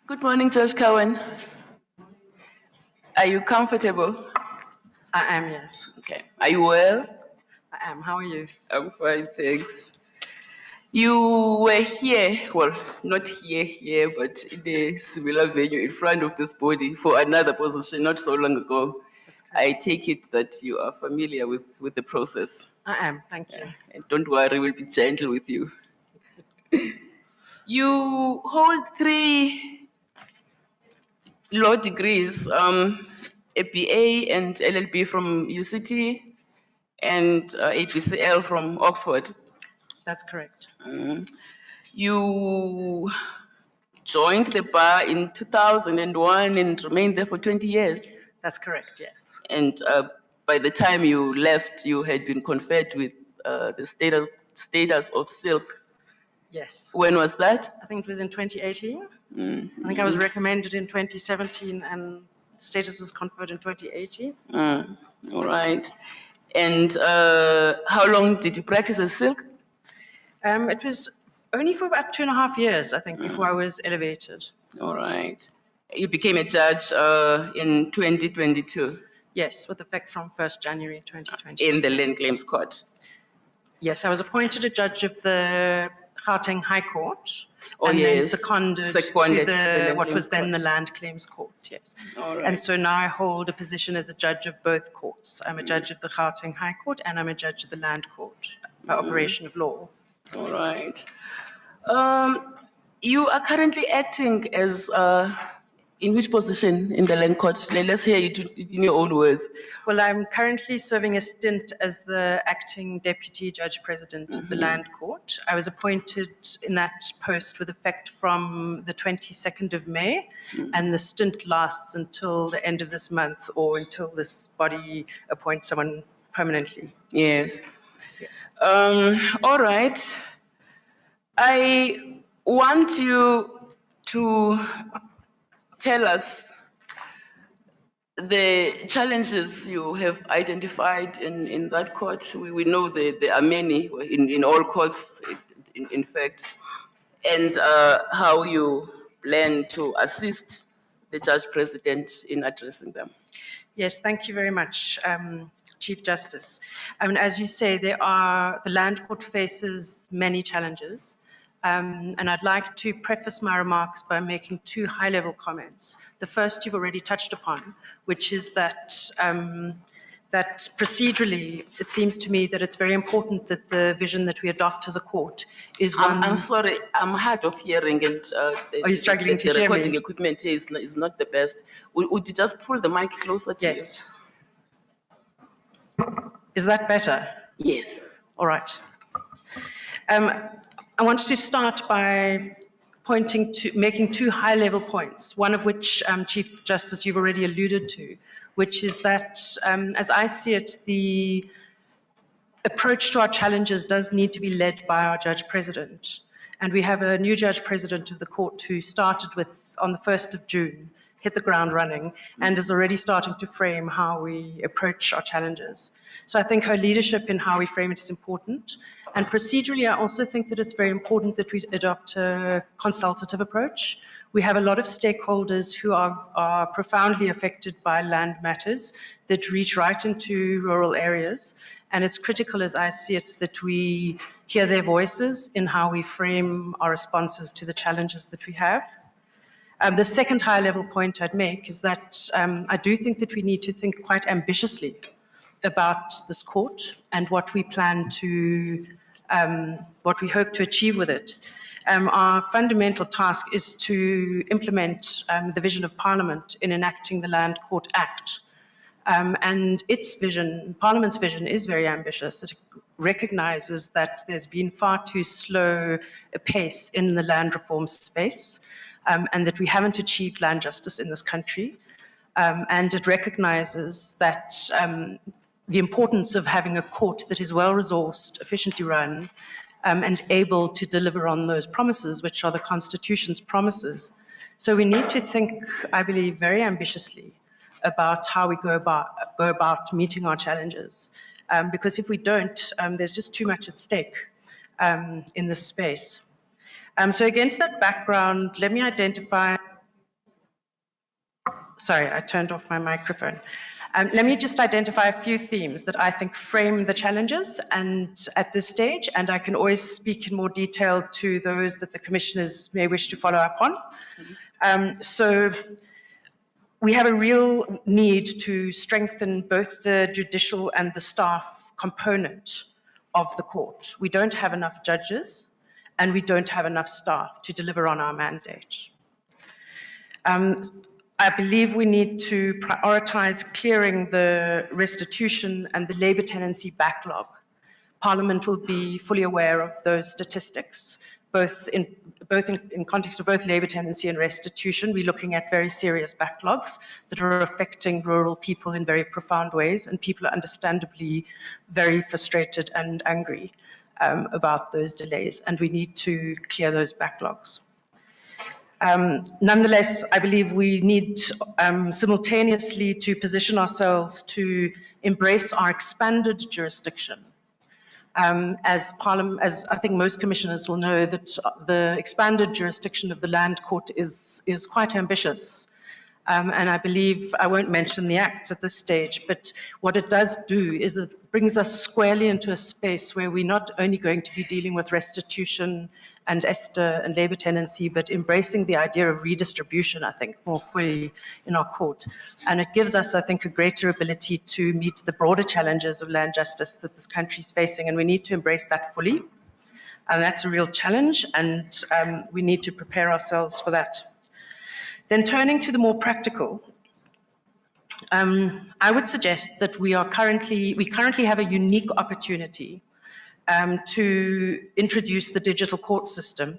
Good morning, Judge Cowen. Are you comfortable? I am, yes. Okay. Are you well? I am. How are you? I'm fine, thanks. You were here, well, not here, but in a similar venue in front of this body for another position not so long ago. That's correct. I take it that you are familiar with the process. I am, thank you. And don't worry, we'll be gentle with you. You hold 3 law degrees, a BA and LLB from UCT and APCL from Oxford. That's correct. You joined the bar in 2001 and remained there for 20 years. That's correct, yes. And by the time you left, you had been conferred with the status of silk. Yes. When was that? I think it was in 2018. I think I was recommended in 2017 and status was conferred in 2018. All right. And how long did you practice as silk? It was only for about 2.5 years, I think, before I was elevated. All right. You became a judge in 2022. Yes, with effect from 1st January 2022. In the Land Claims Court. Yes, I was appointed a judge of the Gauteng High Court. Oh, and yes. then seconded to the what was then the Land Claims Court, yes. All right. And so now I hold a position as a judge of both courts. I'm a judge of the Gauteng High Court and I'm a judge of the Land Court by operation of law. All right. You are currently acting as, in which position in the Land Court? Let's hear you in your own words. Well, I'm currently serving a stint as the acting deputy judge president of the Land Court. I was appointed in that post with effect from the 22nd of May, and the stint lasts until the end of this month or until this body appoints someone permanently. Yes. Yes. All right. I want you to tell us the challenges you have identified in that court. We know there are many in all courts, in fact, and how you plan to assist the judge president in addressing them. Yes, thank you very much, Chief Justice. I mean, as you say, the Land Court faces many challenges. And I'd like to preface my remarks by making 2 high-level comments. The first you've already touched upon, which is that that procedurally, it seems to me that it's very important that the vision that we adopt as a court is one... I'm sorry, I'm hard of hearing, and are you struggling to hear me? The recording equipment here is not the best. Would you just pull the mic closer to you? Yes. Is that better? Yes. All right. I want to start by making 2 high-level points, one of which, Chief Justice, you've already alluded to, which is that, as I see it, the approach to our challenges does need to be led by our Judge President. And we have a new Judge President of the court who started on the 1st of June, hit the ground running, and is already starting to frame how we approach our challenges. So I think her leadership in how we frame it is important. And procedurally, I also think that it's very important that we adopt a consultative approach. We have a lot of stakeholders who are profoundly affected by land matters that reach right into rural areas. And it's critical, as I see it, that we hear their voices in how we frame our responses to the challenges that we have. The second high-level point I'd make is that I do think that we need to think quite ambitiously about this court and what we plan to, what we hope to achieve with it. Our fundamental task is to implement the vision of Parliament in enacting the Land Court Act. And its vision, Parliament's vision, is very ambitious. It recognizes that there's been far too slow a pace in the land reform space, and that we haven't achieved land justice in this country. And it recognizes that the importance of having a court that is well-resourced, efficiently run, and able to deliver on those promises, which are the Constitution's promises. So we need to think, I believe, very ambitiously about how we go about meeting our challenges. Because if we don't, there's just too much at stake in this space. So against that background, let me identify sorry, I turned off my microphone. Let me just identify a few themes that I think frame the challenges and at this stage, and I can always speak in more detail to those that the commissioners may wish to follow up on. So we have a real need to strengthen both the judicial and the staff component of the court. We don't have enough judges, and we don't have enough staff to deliver on our mandate. I believe we need to prioritize clearing the restitution and the labour tenancy backlog. Parliament will be fully aware of those statistics, both in context of both labour tenancy and restitution. We're looking at very serious backlogs that are affecting rural people in very profound ways, and people are understandably very frustrated and angry about those delays, and we need to clear those backlogs. Nonetheless, I believe we need simultaneously to position ourselves to embrace our expanded jurisdiction. As I think most commissioners will know, that the expanded jurisdiction of the Land Court is quite ambitious. And I believe, I won't mention the acts at this stage, but what it does do is it brings us squarely into a space where we're not only going to be dealing with restitution and Esther and labour tenancy, but embracing the idea of redistribution, I think, more fully in our court. And it gives us, I think, a greater ability to meet the broader challenges of land justice that this country is facing, and we need to embrace that fully. And that's a real challenge, and we need to prepare ourselves for that. Then turning to the more practical, I would suggest that we currently have a unique opportunity to introduce the digital court system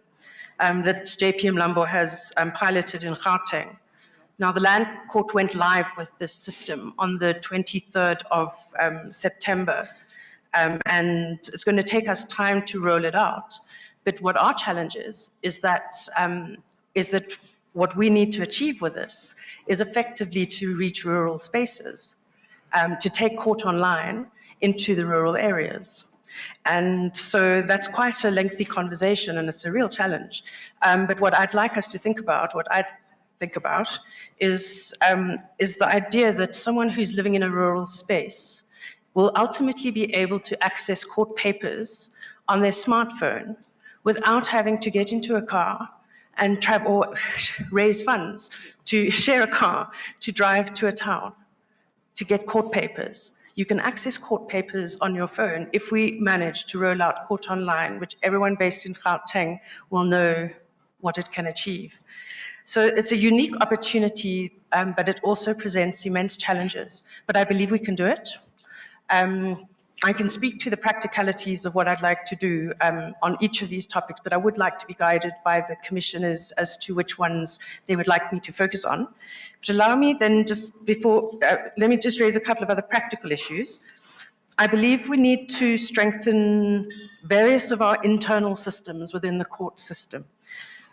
that JP Mlambo has piloted in Gauteng. Now, the Land Court went live with this system on the 23rd of September, and it's going to take us time to roll it out. But what our challenge is that what we need to achieve with this is effectively to reach rural spaces, to take court online into the rural areas. And so that's quite a lengthy conversation, and it's a real challenge. But what I'd like us to think about, is the idea that someone who's living in a rural space will ultimately be able to access court papers on their smartphone without having to get into a car and travel or raise funds to share a car, to drive to a town, to get court papers. You can access court papers on your phone if we manage to roll out Court Online, which everyone based in Gauteng will know what it can achieve. So it's a unique opportunity, but it also presents immense challenges. But I believe we can do it. I can speak to the practicalities of what I'd like to do on each of these topics, but I would like to be guided by the commissioners as to which ones they would like me to focus on. But allow me then let me just raise a couple of other practical issues. I believe we need to strengthen various of our internal systems within the court system.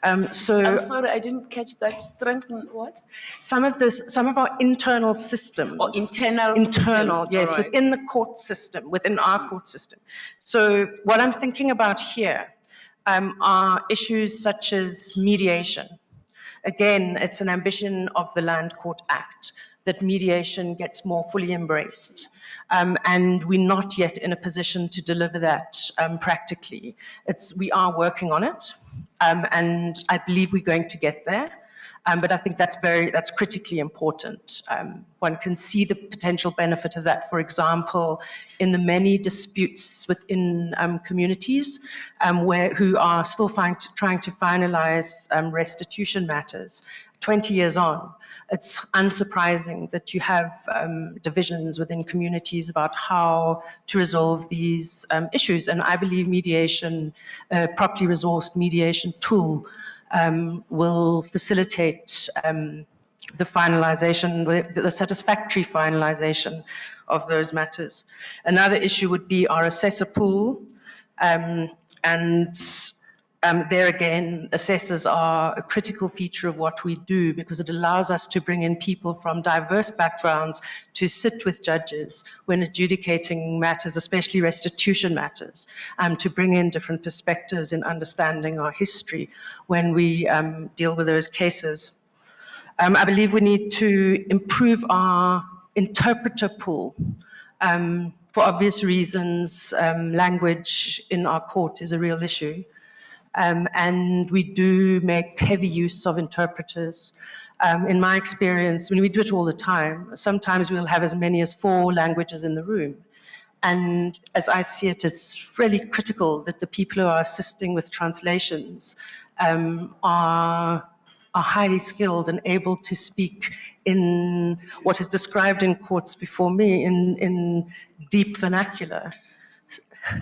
I'm sorry, I didn't catch that. Strengthen what? Some of our internal systems. Or internal systems, yes, right. Within the court system, within our court system. So what I'm thinking about here are issues such as mediation. Again, it's an ambition of the Land Court Act that mediation gets more fully embraced. And we're not yet in a position to deliver that practically. We are working on it. And I believe we're going to get there, but I think that's critically important. One can see the potential benefit of that, for example, in the many disputes within communities who are still trying to finalize restitution matters. 20 years on, it's unsurprising that you have divisions within communities about how to resolve these issues. And I believe mediation, properly resourced mediation tool will facilitate the finalization, the satisfactory finalization of those matters. Another issue would be our assessor pool. There again, assessors are a critical feature of what we do because it allows us to bring in people from diverse backgrounds to sit with judges when adjudicating matters, especially restitution matters, to bring in different perspectives in understanding our history when we deal with those cases. I believe we need to improve our interpreter pool. For obvious reasons, language in our court is a real issue. And we do make heavy use of interpreters. In my experience, when we do it all the time, sometimes we'll have as many as 4 languages in the room. And as I see it, it's really critical that the people who are assisting with translations are highly skilled and able to speak in what is described in courts before me in deep vernacular,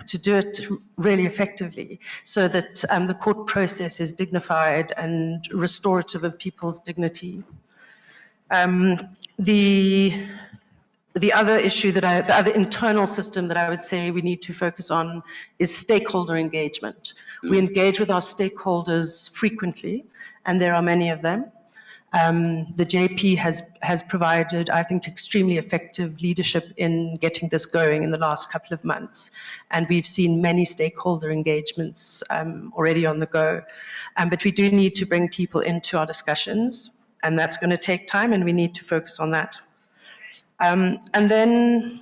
to do it really effectively, so that the court process is dignified and restorative of people's dignity. The other issue the other internal system that I would say we need to focus on is stakeholder engagement. We engage with our stakeholders frequently, and there are many of them. The JP has provided, I think, extremely effective leadership in getting this going in the last couple of months. And we've seen many stakeholder engagements already on the go. But we do need to bring people into our discussions, and that's going to take time, and we need to focus on that. And then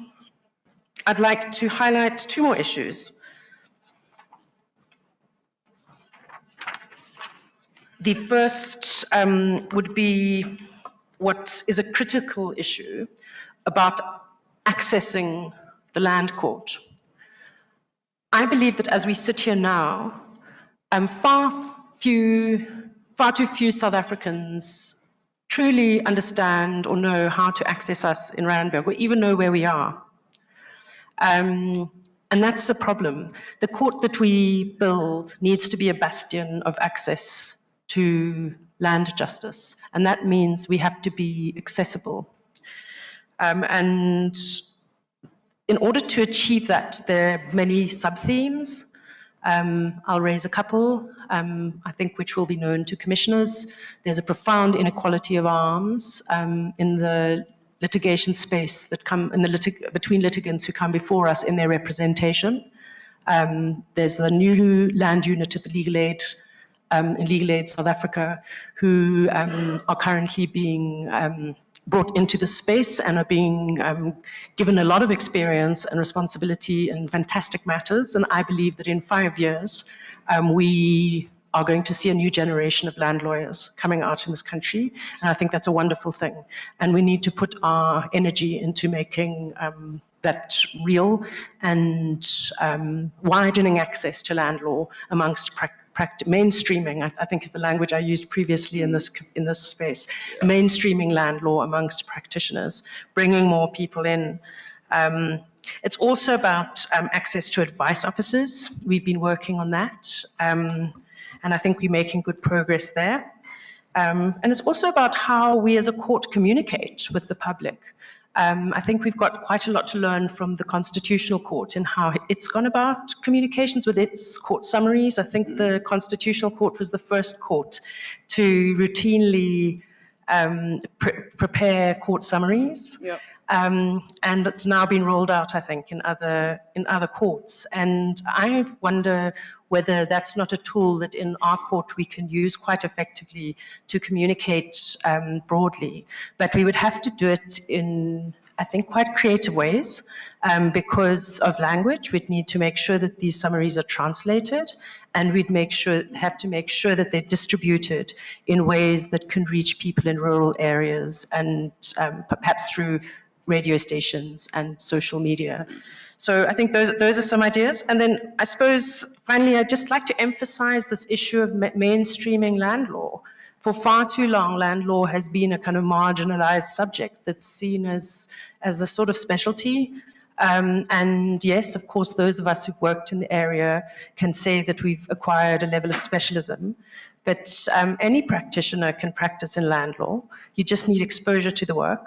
I'd like to highlight 2 more issues. The first would be what is a critical issue about accessing the land court. I believe that as we sit here now, far too few South Africans truly understand or know how to access us in Randburg, or even know where we are. And that's the problem. The court that we build needs to be a bastion of access to land justice, and that means we have to be accessible. And in order to achieve that, there are many sub-themes. I'll raise a couple, I think, which will be known to commissioners. There's a profound inequality of arms in the litigation space that between litigants who come before us in their representation. There's a new land unit at the Legal Aid in Legal Aid South Africa, who are currently being brought into the space and are being given a lot of experience and responsibility in fantastic matters. And I believe that in 5 years, we are going to see a new generation of land lawyers coming out in this country. And I think that's a wonderful thing. And we need to put our energy into making that real and widening access to land law amongst mainstreaming, I think is the language I used previously in this space, mainstreaming land law amongst practitioners, bringing more people in. It's also about access to advice officers. We've been working on that, and I think we're making good progress there. And it's also about how we as a court communicate with the public. I think we've got quite a lot to learn from the Constitutional Court in how it's gone about communications with its court summaries. I think the Constitutional Court was the first court to routinely prepare court summaries. Yep. And it's now been rolled out, I think, in other courts. And I wonder whether that's not a tool that in our court we can use quite effectively to communicate broadly. But we would have to do it in, I think, quite creative ways because of language. We'd need to make sure that these summaries are translated, and we'd have to make sure that they're distributed in ways that can reach people in rural areas and perhaps through radio stations and social media. So I think those are some ideas. And then I suppose, finally, I'd just like to emphasize this issue of mainstreaming land law. For far too long, land law has been a kind of marginalized subject that's seen as a sort of specialty. And yes, of course, those of us who've worked in the area can say that we've acquired a level of specialism. But any practitioner can practice in land law. You just need exposure to the work.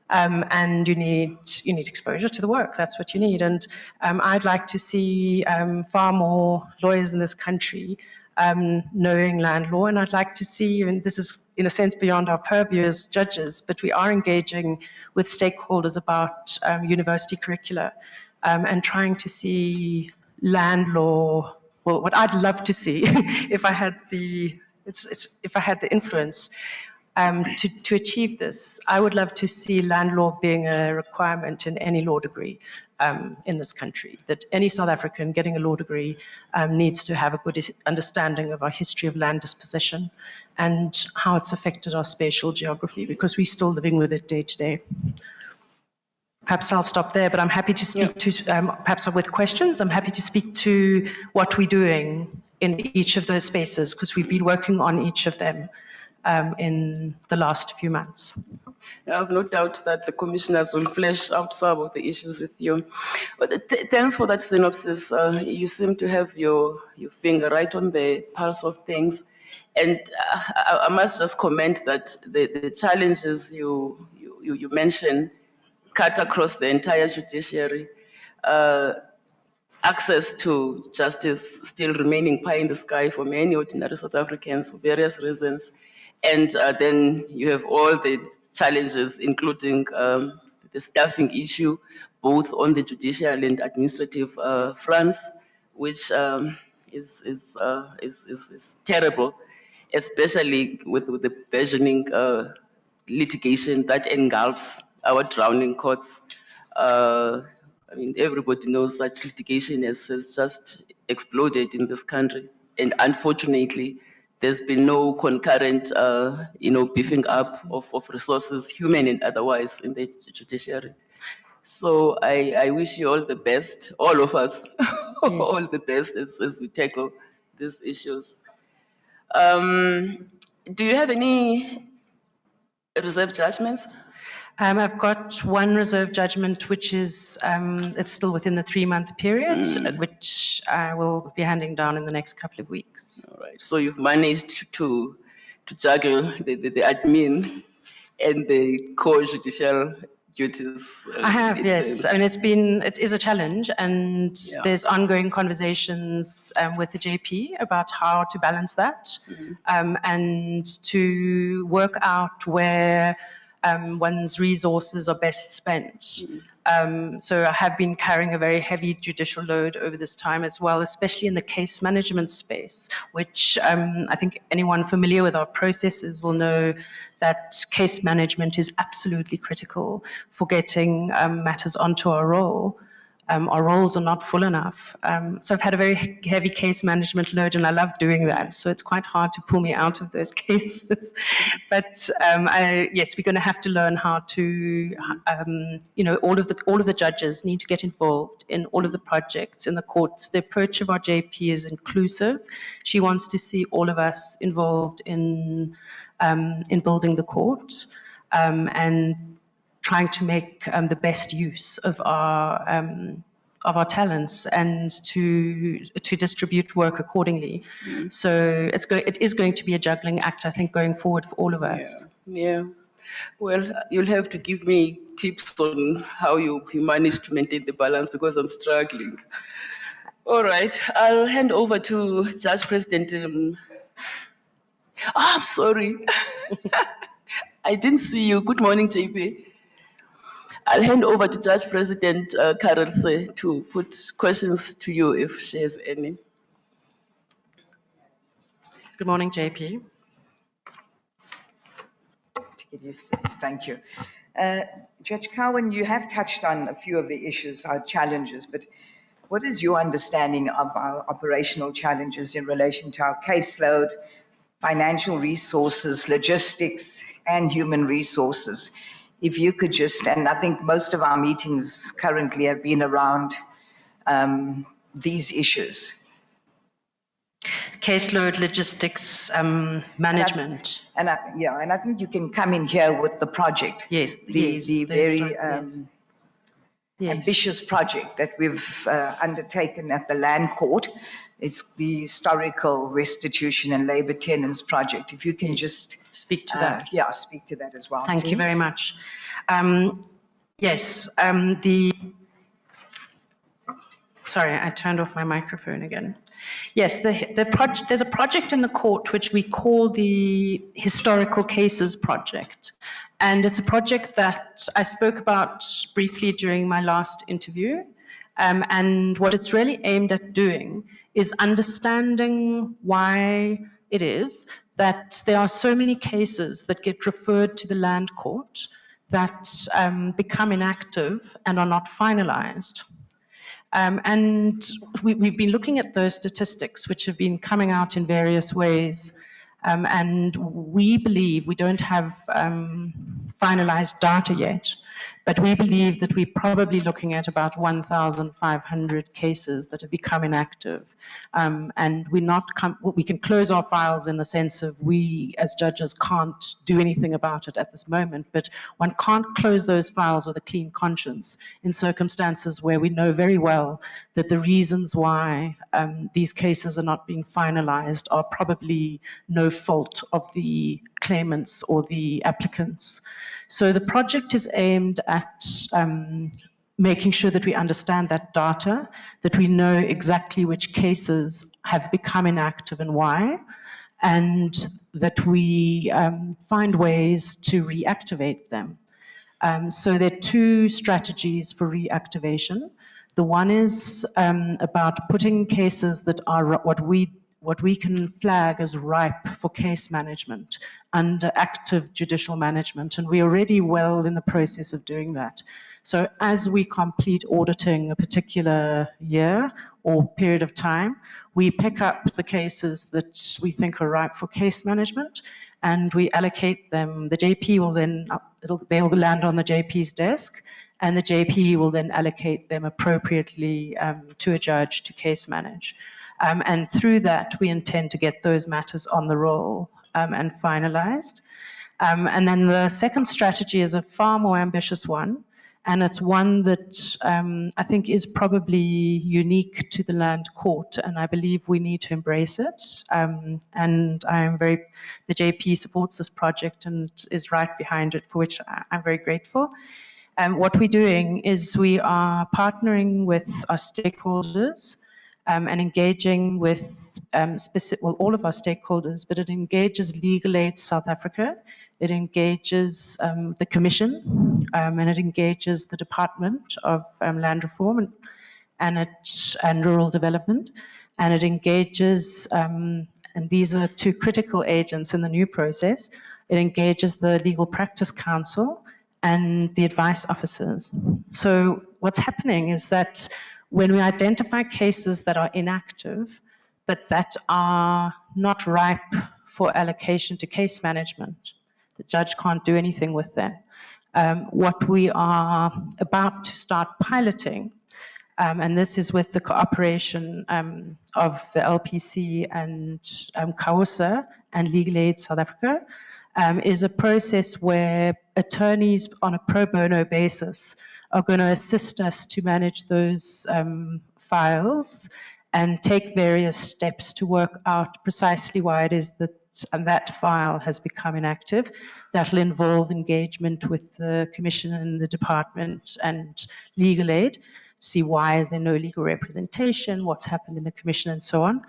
And you need exposure to the work. That's what you need. And I'd like to see far more lawyers in this country knowing land law. And I'd like to see, and this is in a sense beyond our purview as judges, but we are engaging with stakeholders about university curricula and trying to see land law. Well, what I'd love to see, if I had the influence, To achieve this, I would love to see land law being a requirement in any law degree in this country, that any South African getting a law degree needs to have a good understanding of our history of land disposition and how it's affected our spatial geography, because we're still living with it day to day. Perhaps I'll stop there, but I'm happy to speak to, perhaps with questions, I'm happy to speak to what we're doing in each of those spaces, because we've been working on each of them in the last few months. I have no doubt that the commissioners will flesh out some of the issues with you. But thanks for that synopsis. You seem to have your finger right on the pulse of things. And I must just comment that the challenges you mentioned cut across the entire judiciary. Access to justice still remaining pie in the sky for many ordinary South Africans for various reasons. And then you have all the challenges, including the staffing issue, both on the judicial and administrative fronts, which is terrible, especially with the burgeoning litigation that engulfs our drowning courts. I mean, everybody knows that litigation has just exploded in this country, and unfortunately, there's been no concurrent, beefing up of resources, human and otherwise, in the judiciary. So I wish you all the best, all of us, all the best as we tackle these issues. Do you have any reserved judgments? I've got one reserve judgment, which is, it's still within the 3-month period, which I will be handing down in the next couple of weeks. All right. So you've managed to juggle the admin and the core judicial duties. I have, yes. I mean, it is a challenge, and there's ongoing conversations with the JP about how to balance that, and to work out where one's resources are best spent. So I have been carrying a very heavy judicial load over this time as well, especially in the case management space, which I think anyone familiar with our processes will know that case management is absolutely critical for getting matters onto our roll. Our roles are not full enough. So I've had a very heavy case management load, and I love doing that. So it's quite hard to pull me out of those cases. But yes, we're going to have to learn how to, all of the judges need to get involved in all of the projects in the courts. The approach of our JP is inclusive. She wants to see all of us involved in building the court, and trying to make the best use of our talents and to distribute work accordingly. So it is going to be a juggling act, I think, going forward for all of us. Yeah. Well, you'll have to give me tips on how you manage to maintain the balance, because I'm struggling. All right, I'll hand over to Judge President. I'm sorry. I didn't see you. Good morning, JP. I'll hand over to Judge President Karelse to put questions to you if she has any. Good morning, JP. To get used to this, thank you. Judge Cowen, you have touched on a few of the issues, our challenges, but what is your understanding of our operational challenges in relation to our caseload, financial resources, logistics, and human resources? If you could just, and I think most of our meetings currently have been around these issues. Caseload, logistics, management. And I think you can come in here with the project. Yes. The very ambitious project that we've undertaken at the Land Court. It's the Historical Restitution and Labour Tenants Project. If you can just speak to that. Speak to that as well. Thank please. you very much. Yes, sorry, I turned off my microphone again. Yes, there's a project in the court which we call the Historical Cases Project. And it's a project that I spoke about briefly during my last interview. And what it's really aimed at doing is understanding why it is that there are so many cases that get referred to the land court that become inactive and are not finalized. And we've been looking at those statistics, which have been coming out in various ways. And we believe we don't have finalized data yet, but we believe that we're probably looking at about 1,500 cases that have become inactive. And we can close our files in the sense of we as judges can't do anything about it at this moment, but one can't close those files with a clean conscience in circumstances where we know very well that the reasons why these cases are not being finalized are probably no fault of the claimants or the applicants. So the project is aimed at making sure that we understand that data, that we know exactly which cases have become inactive and why, and that we find ways to reactivate them. So there are two strategies for reactivation. The one is about putting cases that are what we can flag as ripe for case management under active judicial management, and we're already well in the process of doing that. So as we complete auditing a particular year or period of time, we pick up the cases that we think are ripe for case management, and we allocate them. The JP will then, they'll land on the JP's desk, and the JP will then allocate them appropriately to a judge to case manage. And through that, we intend to get those matters on the roll and finalized. And then the second strategy is a far more ambitious one, and it's one that I think is probably unique to the land court, and I believe we need to embrace it. And the JP supports this project and is right behind it, for which I'm very grateful. What we're doing is we are partnering with our stakeholders and engaging with all of our stakeholders, but it engages Legal Aid South Africa, it engages the Commission, and it engages the Department of Land Reform and Rural Development, and it engages, and these are two critical agents in the new process, it engages the Legal Practice Council and the advice officers. So what's happening is that when we identify cases that are inactive, but that are not ripe for allocation to case management, the judge can't do anything with them. What we are about to start piloting, and this is with the cooperation of the LPC and CAOSA and Legal Aid South Africa, is a process where attorneys on a pro bono basis are going to assist us to manage those files and take various steps to work out precisely why it is that that file has become inactive. That will involve engagement with the Commission and the Department and Legal Aid, see why is there no legal representation, what's happened in the Commission, and so on.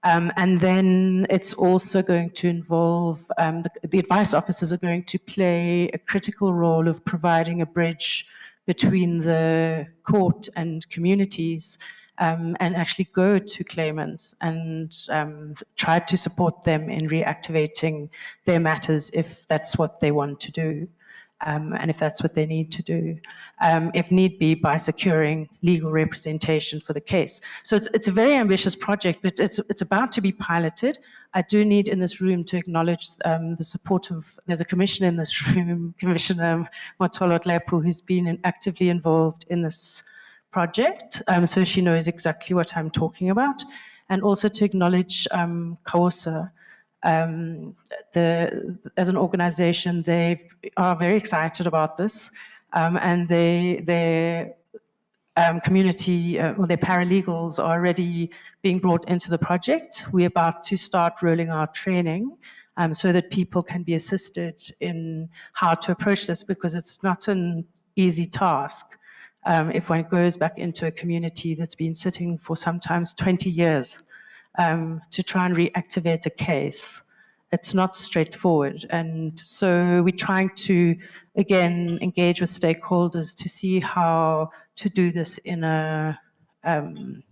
And then it's also going to involve, the advice officers are going to play a critical role of providing a bridge between the court and communities, and actually go to claimants and try to support them in reactivating their matters if that's what they want to do. And if that's what they need to do, if need be, by securing legal representation for the case. So it's a very ambitious project, but it's about to be piloted. I do need in this room to acknowledge the support of, there's a commissioner in this room, Commissioner Motolo Tlepu, who's been actively involved in this project, so she knows exactly what I'm talking about. And also to acknowledge CAOSA. As an organization, they are very excited about this, and their community, or their paralegals are already being brought into the project. We're about to start rolling out training so that people can be assisted in how to approach this, because it's not an easy task. If one goes back into a community that's been sitting for sometimes 20 years, to try and reactivate a case, it's not straightforward. And so we're trying to, again, engage with stakeholders to see how to do this in a, in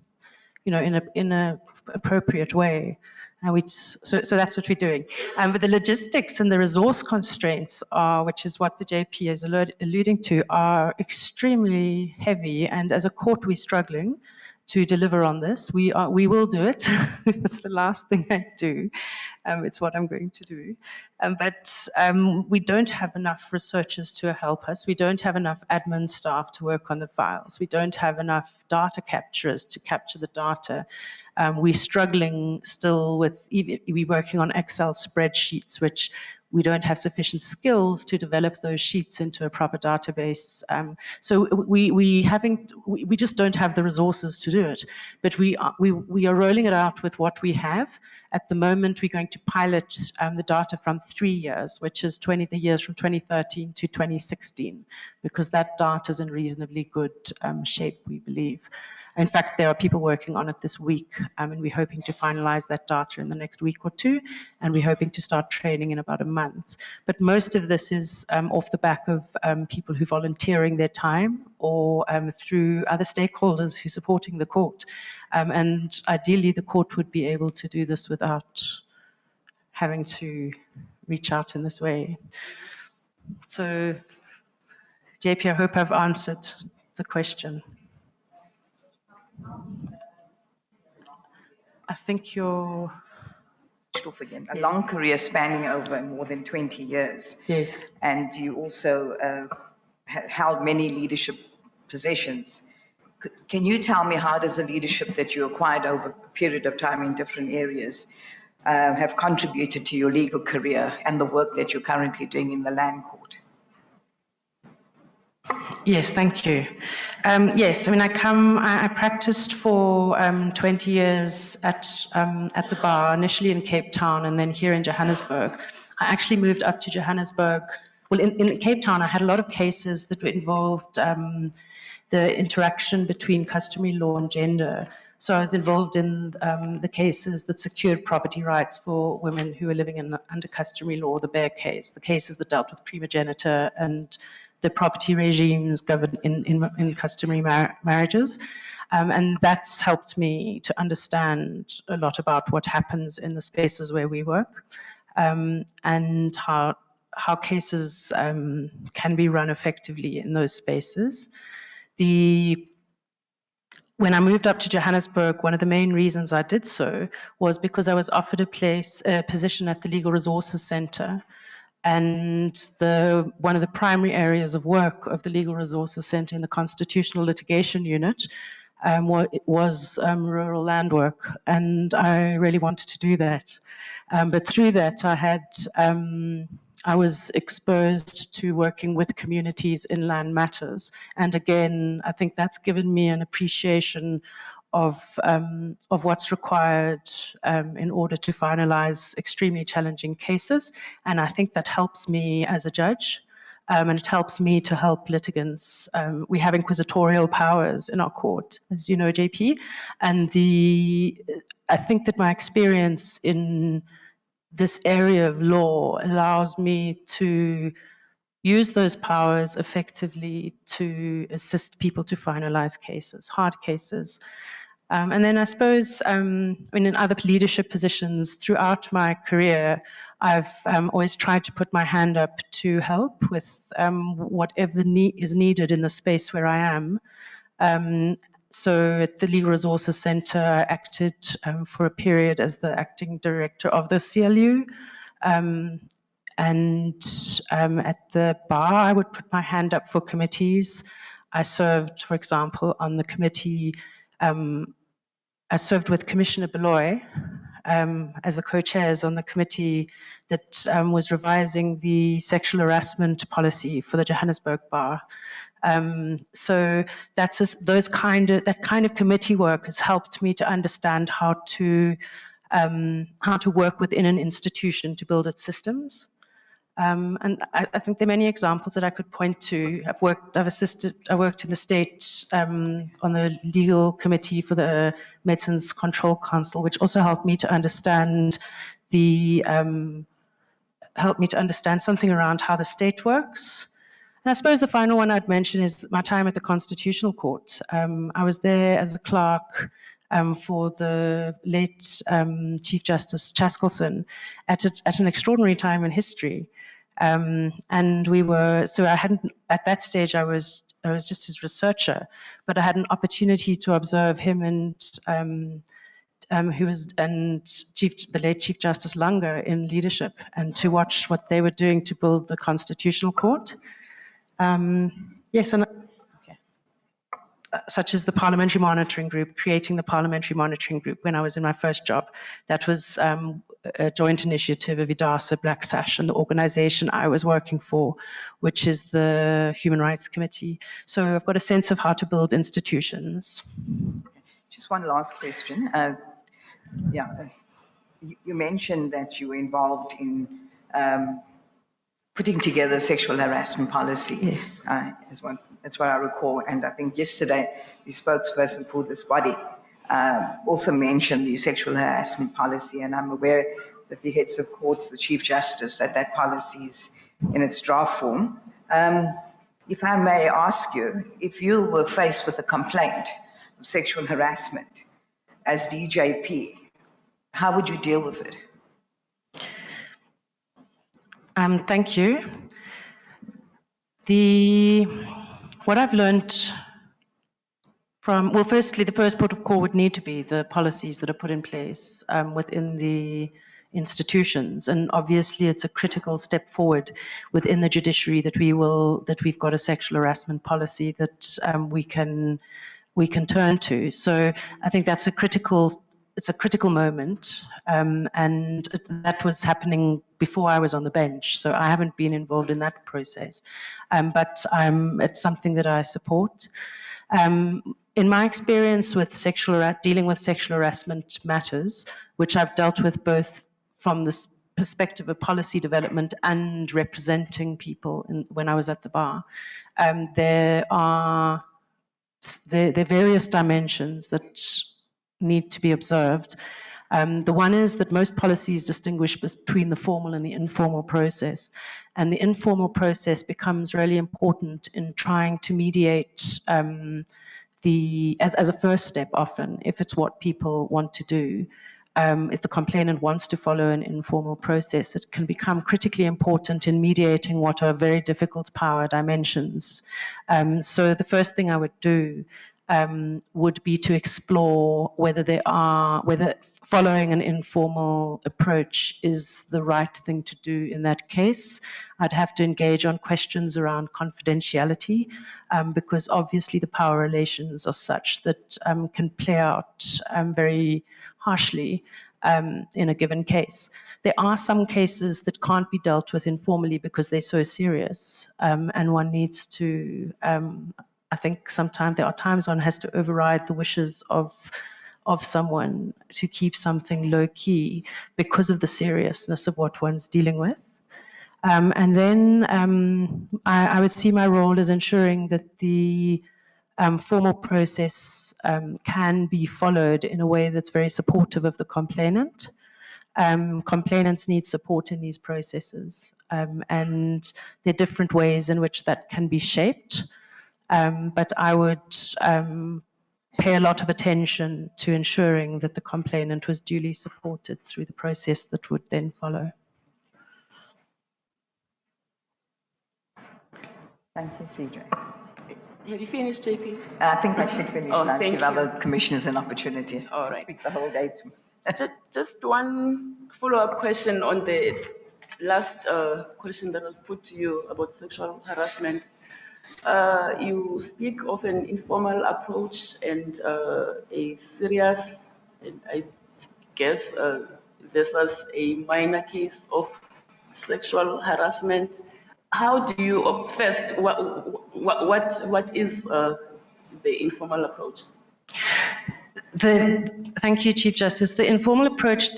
a appropriate way. So that's what we're doing. But the logistics and the resource constraints are, which is what the JP is alluding to, are extremely heavy. And as a court, we're struggling to deliver on this. We will do it. It's the last thing I do. It's what I'm going to do. But we don't have enough researchers to help us. We don't have enough admin staff to work on the files. We don't have enough data capturers to capture the data. We're struggling still with, we're working on Excel spreadsheets, which we don't have sufficient skills to develop those sheets into a proper database. So we just don't have the resources to do it. But we are rolling it out with what we have. At the moment, we're going to pilot the data from 3 years, which is the years from 2013 to 2016, because that data is in reasonably good shape, we believe. In fact, there are people working on it this week, and we're hoping to finalize that data in the next week or two, and we're hoping to start training in about a month. But most of this is off the back of people who are volunteering their time or through other stakeholders who are supporting the court. And ideally, the court would be able to do this without having to reach out in this way. So, JP, I hope I've answered the question. I think you're... Again, a long career spanning over more than 20 years. Yes. And you also held many leadership positions. Can you tell me how does the leadership that you acquired over a period of time in different areas have contributed to your legal career and the work that you're currently doing in the land court? Yes, thank you. Yes, I mean, I practiced for 20 years at the bar, initially in Cape Town and then here in Johannesburg. I actually moved up to Johannesburg. Well, in Cape Town, I had a lot of cases that involved the interaction between customary law and gender. So I was involved in the cases that secured property rights for women who were living under customary law, the Bear case, the cases that dealt with primogeniture and the property regimes governed in customary marriages. And that's helped me to understand a lot about what happens in the spaces where we work, and how cases can be run effectively in those spaces. When I moved up to Johannesburg, one of the main reasons I did so was because I was offered a position at the Legal Resources Centre. And one of the primary areas of work of the Legal Resources Centre in the Constitutional Litigation Unit was rural land work, and I really wanted to do that. But through that, I was exposed to working with communities in land matters, and again, I think that's given me an appreciation of what's required in order to finalize extremely challenging cases. And I think that helps me as a judge, and it helps me to help litigants. We have inquisitorial powers in our court, as you know, JP, and I think that my experience in this area of law allows me to use those powers effectively to assist people to finalize cases, hard cases. And then I suppose in other leadership positions throughout my career, I've always tried to put my hand up to help with whatever is needed in the space where I am. So at the Legal Resources Centre, I acted for a period as the acting director of the CLU. And at the bar, I would put my hand up for committees. I served, for example, on the committee. I served with Commissioner Beloy as the co-chairs on the committee that was revising the sexual harassment policy for the Johannesburg bar. So that kind of committee work has helped me to understand how to work within an institution to build its systems. And I think there are many examples that I could point to. I worked in the state on the legal committee for the Medicines Control Council, which also helped me to understand something around how the state works. And I suppose the final one I'd mention is my time at the Constitutional Court. I was there as a clerk for the late Chief Justice Chaskelson at an extraordinary time in history. And we were, so I hadn't, at that stage I was just his researcher, but I had an opportunity to observe him and the late Chief Justice Langer in leadership, and to watch what they were doing to build the Constitutional Court. Yes, and such as the Parliamentary Monitoring Group, creating the Parliamentary Monitoring Group when I was in my first job. That was a joint initiative of IDASA, Black Sash, and the organization I was working for, which is the Human Rights Committee. So I've got a sense of how to build institutions. Just one last question. You mentioned that you were involved in putting together sexual harassment policy. Yes. That's what I recall. And I think yesterday the spokesperson for this body also mentioned the sexual harassment policy. And I'm aware that the heads of courts, the Chief Justice, that policy is in its draft form. If I may ask you, if you were faced with a complaint of sexual harassment as DJP, how would you deal with it? Thank you. What I've learned from, well, firstly, the first port of call would need to be the policies that are put in place within the institutions, and obviously it's a critical step forward within the judiciary that we've got a sexual harassment policy that we can turn to. So I think that's it's a critical moment, and that was happening before I was on the bench, so I haven't been involved in that process, but it's something that I support. In my experience with dealing with sexual harassment matters, which I've dealt with both from this perspective of policy development and representing people when I was at the bar, there are various dimensions that need to be observed. The one is that most policies distinguish between the formal and the informal process. And the informal process becomes really important in trying to mediate as a first step often, if it's what people want to do. If the complainant wants to follow an informal process, it can become critically important in mediating what are very difficult power dimensions. So the first thing I would do would be to explore whether following an informal approach is the right thing to do in that case. I'd have to engage on questions around confidentiality, because obviously the power relations are such that can play out very harshly in a given case. There are some cases that can't be dealt with informally because they're so serious, and one needs to I think sometimes there are times one has to override the wishes of someone to keep something low key because of the seriousness of what one's dealing with. And then I would see my role as ensuring that the formal process can be followed in a way that's very supportive of the complainant. Complainants need support in these processes, and there are different ways in which that can be shaped. But I would pay a lot of attention to ensuring that the complainant was duly supported through the process that would then follow. Thank you, CJ. Have you finished, JP? I think I should finish now. Thank Give you. other commissioners an opportunity All to right. speak the whole day to me. Just one follow-up question on the last question that was put to you about sexual harassment. You speak of an informal approach and a serious, and I guess versus a minor case of sexual harassment. How do you first? What is the informal approach? Thank you, Chief Justice. The informal approach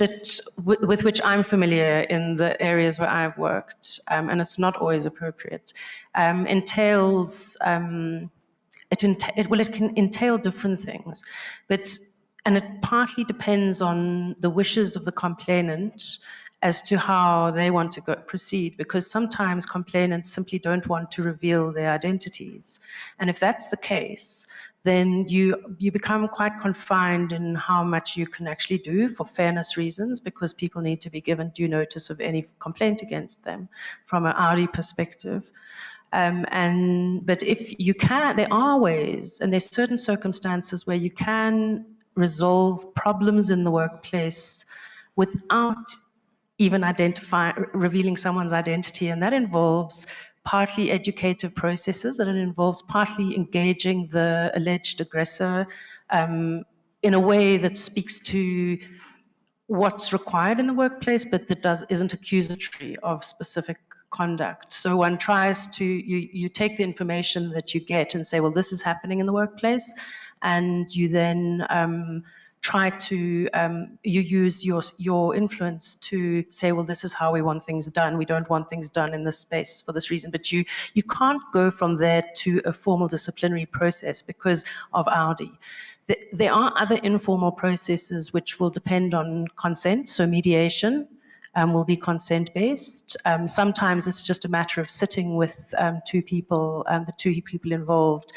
with which I'm familiar in the areas where I've worked, and it's not always appropriate, entails it can entail different things, and it partly depends on the wishes of the complainant as to how they want to proceed, because sometimes complainants simply don't want to reveal their identities. And if that's the case, then you become quite confined in how much you can actually do for fairness reasons, because people need to be given due notice of any complaint against them from an Audi perspective. But if you can, there are ways, and there's certain circumstances where you can resolve problems in the workplace without even revealing someone's identity, and that involves partly educative processes, and it involves partly engaging the alleged aggressor in a way that speaks to what's required in the workplace, but that isn't accusatory of specific conduct. So one tries to, you take the information that you get and say, well, this is happening in the workplace, and you then try to, you use your influence to say, well, this is how we want things done. We don't want things done in this space for this reason. But you can't go from there to a formal disciplinary process because of Audi. There are other informal processes which will depend on consent, so mediation will be consent-based. Sometimes it's just a matter of sitting with two people, the two people involved,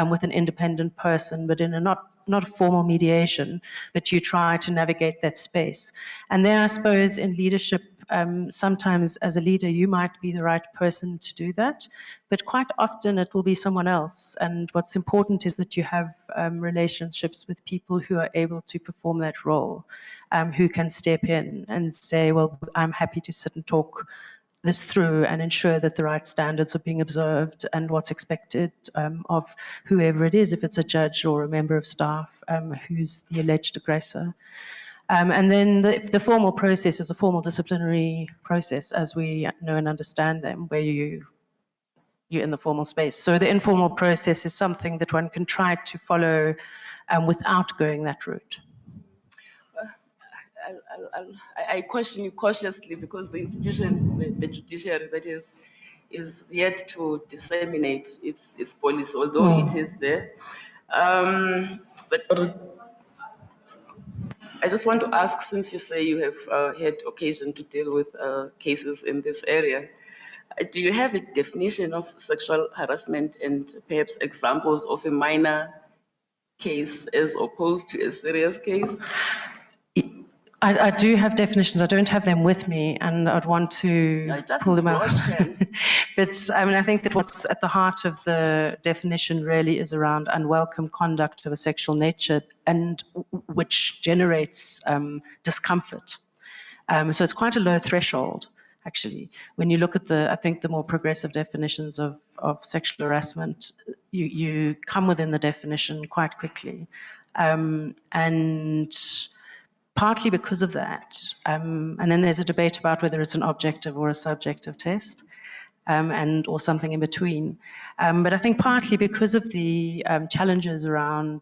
with an independent person, but in a not a formal mediation, but you try to navigate that space. And then I suppose in leadership, sometimes as a leader, you might be the right person to do that, but quite often it will be someone else. And what's important is that you have relationships with people who are able to perform that role, who can step in and say, well, I'm happy to sit and talk this through and ensure that the right standards are being observed and what's expected of whoever it is, if it's a judge or a member of staff who's the alleged aggressor. And then the formal process is a formal disciplinary process, as we know and understand them, where you're in the formal space. So the informal process is something that one can try to follow without going that route. I question you cautiously, because the institution, the judiciary, that is yet to disseminate its policy, although it is there. But I just want to ask, since you say you have had occasion to deal with cases in this area, do you have a definition of sexual harassment and perhaps examples of a minor case as opposed to a serious case? I do have definitions. I don't have them with me, and I'd want to pull them out. But I mean, I think that what's at the heart of the definition really is around unwelcome conduct of a sexual nature, and which generates discomfort. So it's quite a low threshold, actually. When you look at I think the more progressive definitions of sexual harassment, you come within the definition quite quickly, and partly because of that. And then there's a debate about whether it's an objective or a subjective test, or something in between. But I think partly because of the challenges around,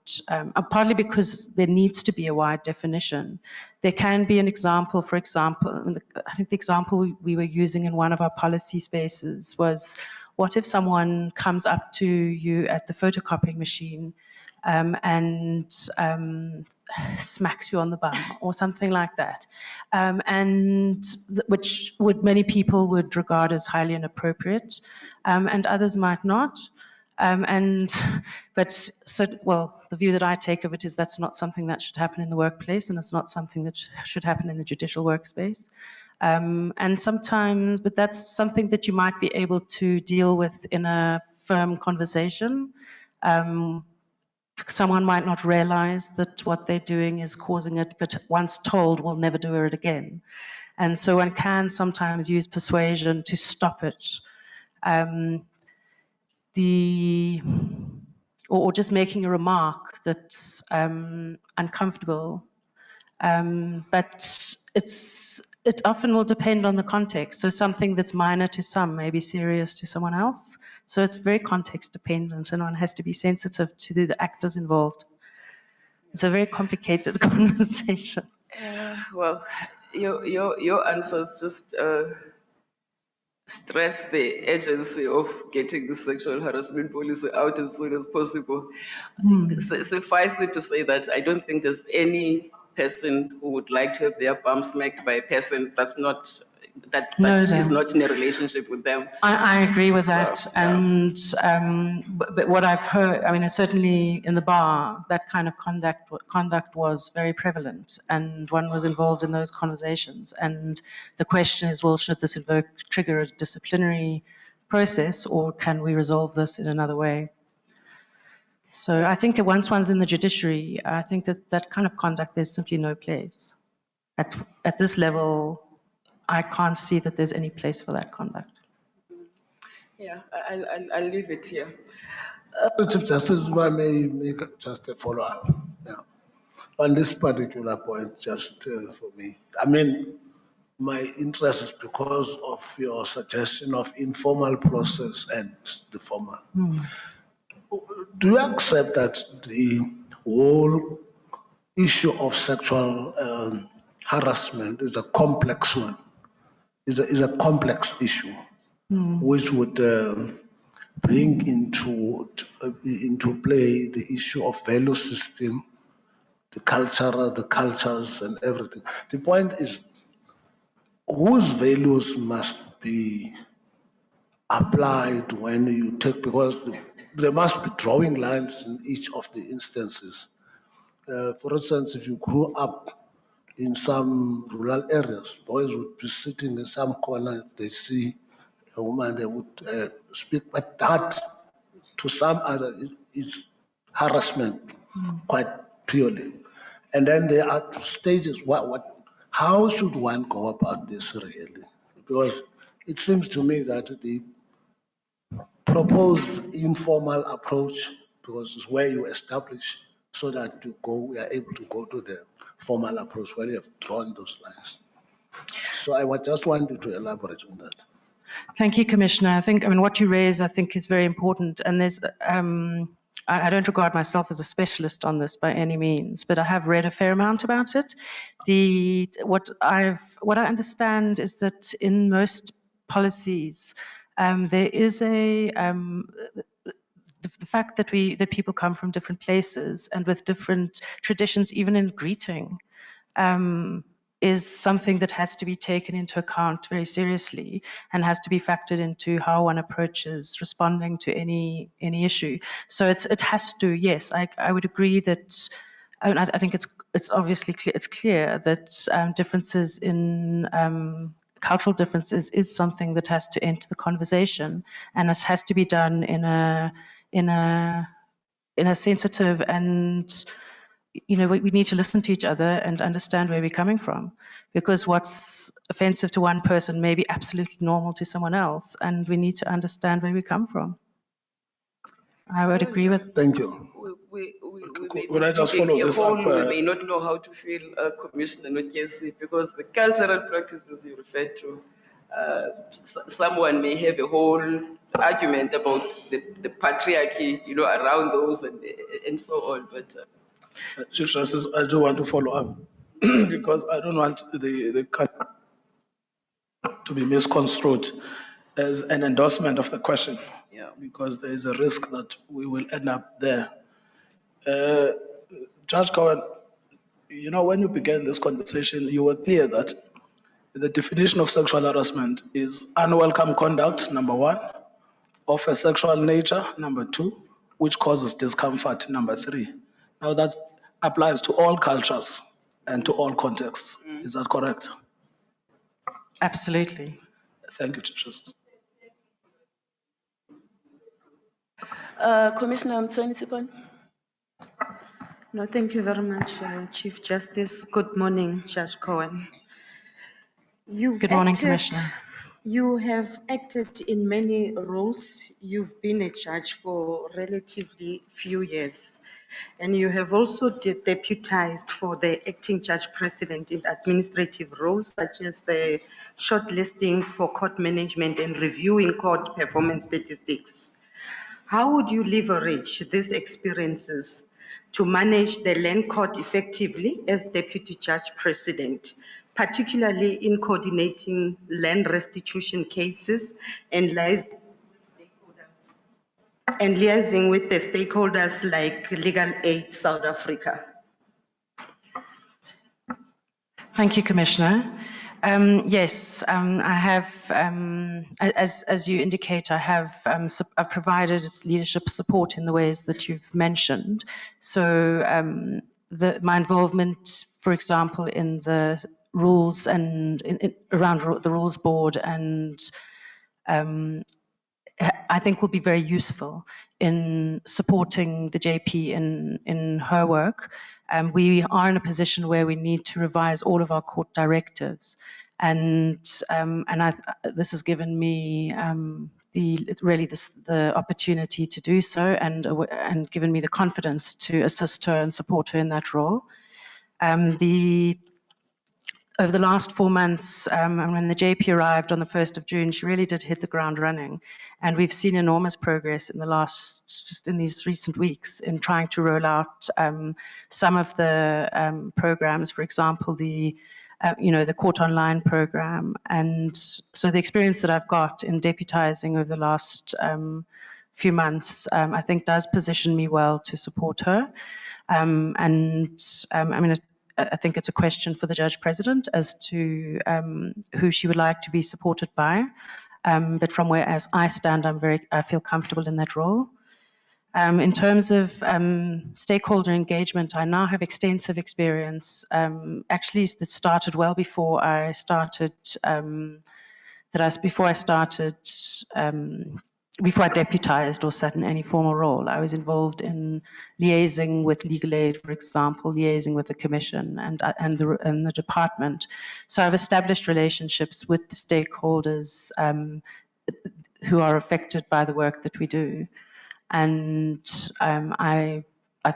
partly because there needs to be a wide definition. There can be an example, for example, I think the example we were using in one of our policy spaces was, what if someone comes up to you at the photocopying machine and smacks you on the bum or something like that, which many people would regard as highly inappropriate, and others might not. The view that I take of it is that's not something that should happen in the workplace, and it's not something that should happen in the judicial workspace. And sometimes, but that's something that you might be able to deal with in a firm conversation. Someone might not realize that what they're doing is causing it, but once told, will never do it again. And so one can sometimes use persuasion to stop it. Or just making a remark that's uncomfortable. But it often will depend on the context. So something that's minor to some may be serious to someone else. So it's very context dependent, and one has to be sensitive to the actors involved. It's a very complicated conversation. Well, your answers just stress the urgency of getting the sexual harassment policy out as soon as possible. Suffice it to say that I don't think there's any person who would like to have their bum smacked by a person that's not, that Know is them. not in a relationship with them. I agree with So, that. yeah. And but what I've heard, I mean, certainly in the bar, that kind of conduct was very prevalent, and one was involved in those conversations. And the question is, well, should this trigger a disciplinary process, or can we resolve this in another way? So I think that once one's in the judiciary, I think that that kind of conduct, there's simply no place. At this level, I can't see that there's any place for that conduct. Yeah, I'll leave it here. Chief Justice, if I may make just a follow-up. Yeah. On this particular point, just for me. I mean, my interest is because of your suggestion of informal process and the formal. Do you accept that the whole issue of sexual harassment is a complex one? Is a complex issue, which would bring into play the issue of value system, the cultures and everything. The point is, whose values must be applied when you take, because there must be drawing lines in each of the instances. For instance, if you grew up in some rural areas, boys would be sitting in some corner. If they see a woman, they would speak, but that to some other is harassment, quite purely. And then there are stages. How should one go about this really? Because it seems to me that the proposed informal approach, because it's where you establish, so that we are able to go to the formal approach where you have drawn those lines. So I just wanted to elaborate on that. Thank you, Commissioner. I mean, what you raise, I think, is very important. And there's, I don't regard myself as a specialist on this by any means, but I have read a fair amount about it. What I understand is that in most policies, there is the fact that people come from different places and with different traditions, even in greeting, is something that has to be taken into account very seriously and has to be factored into how one approaches responding to any issue. So it has to, yes, I would agree that. I think it's obviously clear. It's clear that differences in cultural differences is something that has to enter the conversation, and this has to be done in a sensitive and, you know, we need to listen to each other and understand where we're coming from, because what's offensive to one person may be absolutely normal to someone else, and we need to understand where we come from. I would agree with. Thank you. We Would I just follow this up? We may not know how to feel Commissioner Notiesi, because the cultural practices you referred to, someone may have a whole argument about the patriarchy, you know, around those and so on. But Chief Justice, I do want to follow up because I don't want the cut to be misconstrued as an endorsement of the question. Yeah. Because there is a risk that we will end up there. Judge Cowen, you know, when you began this conversation, you were clear that the definition of sexual harassment is unwelcome conduct, number one, of a sexual nature, number two, which causes discomfort, number three. Now that applies to all cultures and to all contexts. Is that correct? Absolutely. Thank you, Chief Justice. Commissioner Mtsweni-Sipane? No, thank you very much, Chief Justice. Good morning, Judge Cowen. Good morning, Commissioner. You have acted in many roles. You've been a judge for relatively few years, and you have also deputized for the acting judge president in administrative roles, such as the shortlisting for court management and reviewing court performance statistics. How would you leverage these experiences to manage the land court effectively as deputy judge president, particularly in coordinating land restitution cases and liaising with the stakeholders like Legal Aid South Africa? Thank you, Commissioner. Yes, I have, as you indicate, I have I've provided leadership support in the ways that you've mentioned. So my involvement, for example, in the rules and around the rules board and I think will be very useful in supporting the JP in her work. We are in a position where we need to revise all of our court directives, and this has given me the opportunity to do so, and given me the confidence to assist her and support her in that role. Over the last 4 months, and when the JP arrived on the 1st of June, she really did hit the ground running. And we've seen enormous progress just in these recent weeks, in trying to roll out some of the programs, for example, the Court Online program. And so the experience that I've got in deputizing over the last few months, I think does position me well to support her. I think it's a question for the Judge President as to who she would like to be supported by. But from where as I stand, I feel comfortable in that role. In terms of stakeholder engagement, I now have extensive experience. Actually, that started well before I started. Before I deputized or sat in any formal role, I was involved in liaising with legal aid, for example, liaising with the commission and the department. So I've established relationships with the stakeholders who are affected by the work that we do. And I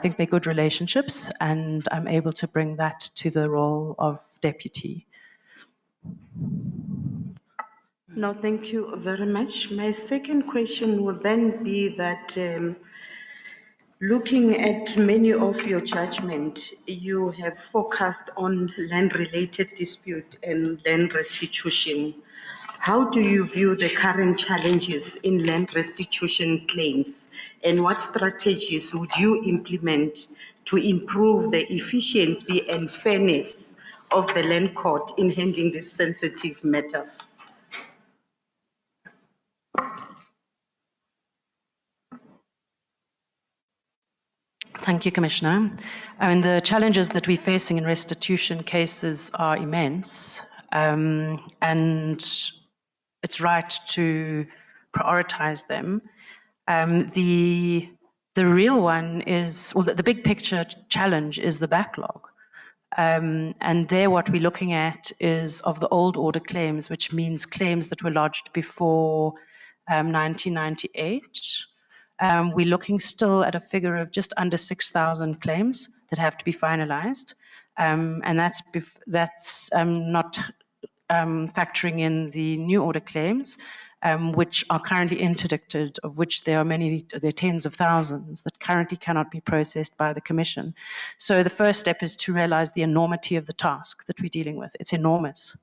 think they're good relationships, and I'm able to bring that to the role of deputy. No, thank you very much. My second question will then be that looking at many of your judgment, you have focused on land-related dispute and land restitution. How do you view the current challenges in land restitution claims, and what strategies would you implement to improve the efficiency and fairness of the land court in handling these sensitive matters? Thank you, Commissioner. I mean, the challenges that we're facing in restitution cases are immense, and it's right to prioritize them. The real one is, well, the big picture challenge is the backlog. And there what we're looking at is of the old order claims, which means claims that were lodged before 1998. We're looking still at a figure of just under 6,000 claims that have to be finalized. And that's not factoring in the new order claims, which are currently interdicted, of which there are tens of thousands that currently cannot be processed by the Commission. So the first step is to realize the enormity of the task that we're dealing with. It's enormous.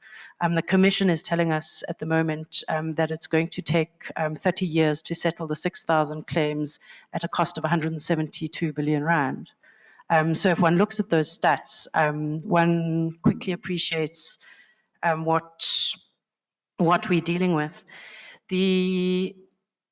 The Commission is telling us at the moment that it's going to take 30 years to settle the 6,000 claims at a cost of 172 billion rand. So if one looks at those stats, one quickly appreciates what we're dealing with. The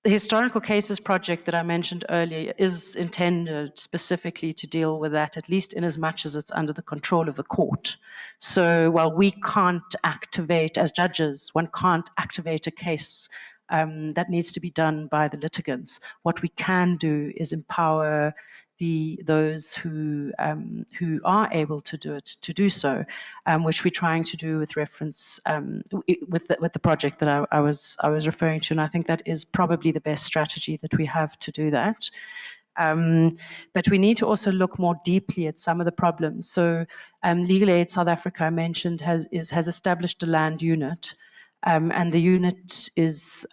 Historical Cases project that I mentioned earlier is intended specifically to deal with that, at least in as much as it's under the control of the court. So while we can't activate, as judges, one can't activate a case that needs to be done by the litigants. What we can do is empower those who are able to do it to do so, which we're trying to do with reference with the project that I was referring to, and I think that is probably the best strategy that we have to do that. But we need to also look more deeply at some of the problems. So Legal Aid South Africa, I mentioned, has established a land unit, and the unit is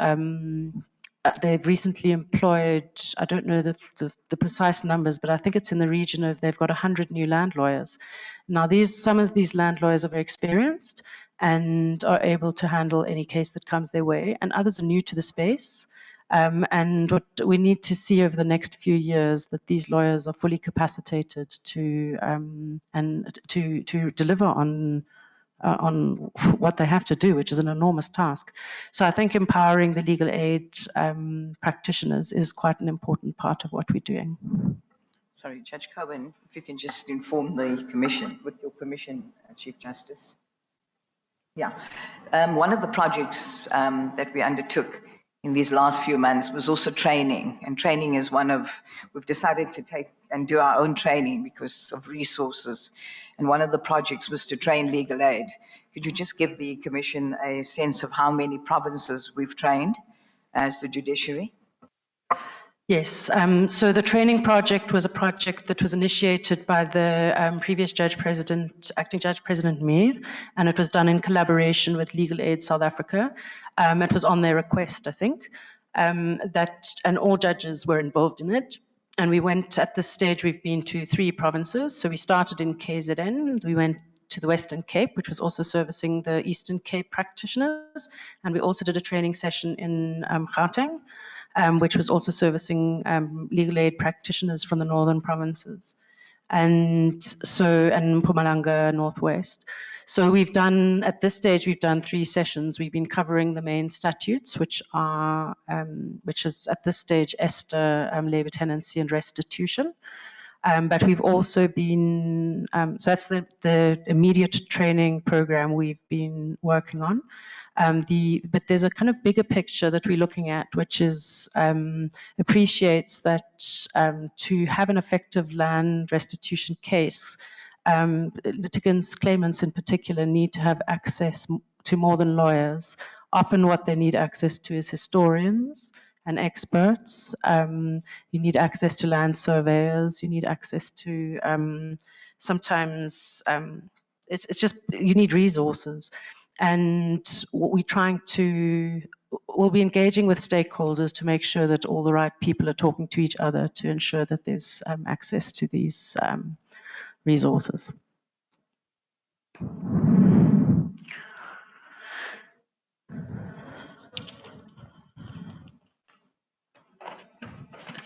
they've recently employed, I don't know the precise numbers, but I think it's in the region of, they've got 100 new land lawyers. Now, some of these land lawyers are very experienced and are able to handle any case that comes their way, and others are new to the space. And what we need to see over the next few years, that these lawyers are fully capacitated to deliver on on what they have to do, which is an enormous task. So I think empowering the legal aid practitioners is quite an important part of what we're doing. Sorry, Judge Cowen, if you can just inform the Commission, with your permission, Chief Justice. Yeah. One of the projects that we undertook in these last few months was also training. And training is we've decided to take and do our own training because of resources. And one of the projects was to train legal aid. Could you just give the Commission a sense of how many provinces we've trained as the judiciary? Yes, so the training project was a project that was initiated by the previous acting Judge President Meer, and it was done in collaboration with Legal Aid South Africa. It was on their request, I think, and all judges were involved in it. And we went, at this stage, we've been to 3 provinces. So we started in KZN, we went to the Western Cape, which was also servicing the Eastern Cape practitioners, and we also did a training session in Gauteng, which was also servicing legal aid practitioners from the northern provinces, and Mpumalanga Northwest. So we've done, at this stage, we've done 3 sessions. We've been covering the main statutes, which is at this stage ESTER, labor tenancy and restitution. But we've also been, so that's the immediate training program we've been working on. But there's a kind of bigger picture that we're looking at, which is appreciates that to have an effective land restitution case, litigants, claimants in particular, need to have access to more than lawyers. Often what they need access to is historians and experts. You need access to land surveyors. You need access to sometimes it's just you need resources. And what we're trying to, we'll be engaging with stakeholders to make sure that all the right people are talking to each other to ensure that there's access to these resources.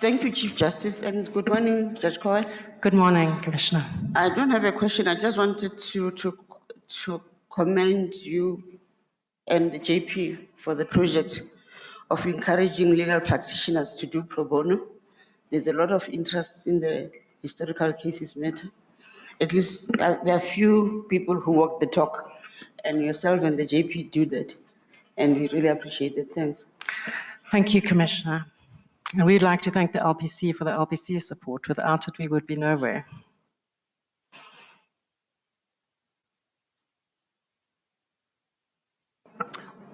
Thank you, Chief Justice, and good morning, Judge Cowen. Good morning, Commissioner. I don't have a question. I just wanted to commend you and the JP for the project of encouraging legal practitioners to do pro bono. There's a lot of interest in the historical cases matter. At least there are few people who walk the talk, and yourself and the JP do that, and we really appreciate it. Thanks. Thank you, Commissioner. And we'd like to thank the LPC for the LPC support. Without it, we would be nowhere.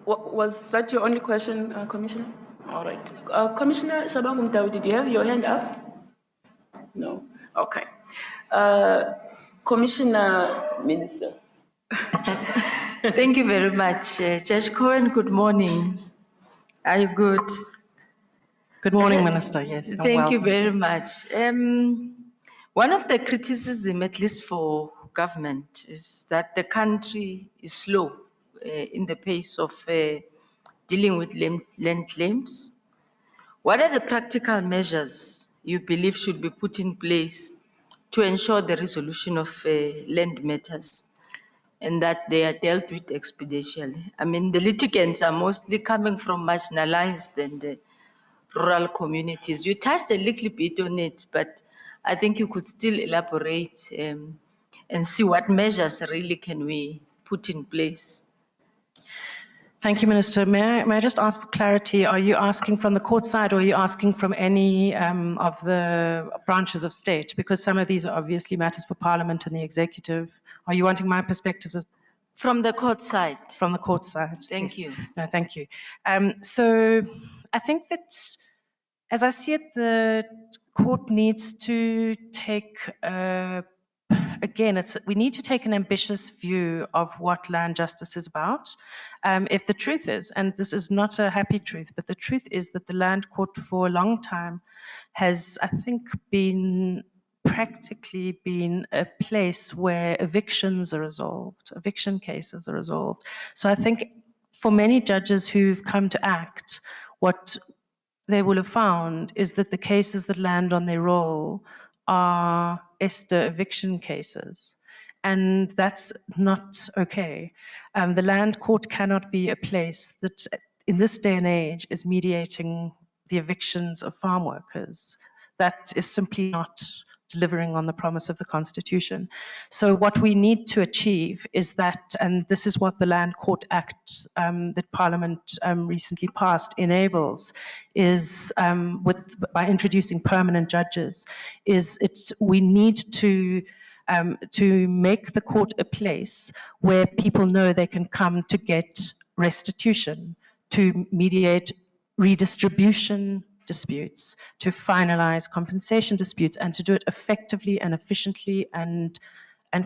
Was that your only question, Commissioner? All right. Commissioner Shabangu Mtawi, did you have your hand up? No. Okay. Commissioner Minister. Thank you very much. Judge Cowen, good morning. Are you good? Good morning, Minister. Yes. Thank you very much. One of the criticism, at least for government, is that the country is slow in the pace of dealing with land claims. What are the practical measures you believe should be put in place to ensure the resolution of land matters and that they are dealt with expeditiously? I mean, the litigants are mostly coming from marginalized and rural communities. You touched a little bit on it, but I think you could still elaborate and see what measures really can we put in place. Thank you, Minister. May I just ask for clarity? Are you asking from the court side or are you asking from any of the branches of state? Because some of these are obviously matters for Parliament and the executive. Are you wanting my perspectives? From the court side. From the court side. Thank you. No, thank you. So I think that, as I see it, the court needs to take again, we need to take an ambitious view of what land justice is about. If the truth is, and this is not a happy truth, but the truth is that the land court for a long time has, I think, practically been a place where evictions are resolved, eviction cases are resolved. So I think for many judges who've come to act, what they will have found is that the cases that land on their roll are ESTER eviction cases. And that's not okay. The land court cannot be a place that, in this day and age, is mediating the evictions of farm workers. That is simply not delivering on the promise of the Constitution. So what we need to achieve is that, and this is what the Land Court Act that Parliament recently passed enables, is by introducing permanent judges, we need to make the court a place where people know they can come to get restitution, to mediate redistribution disputes, to finalize compensation disputes, and to do it effectively and efficiently and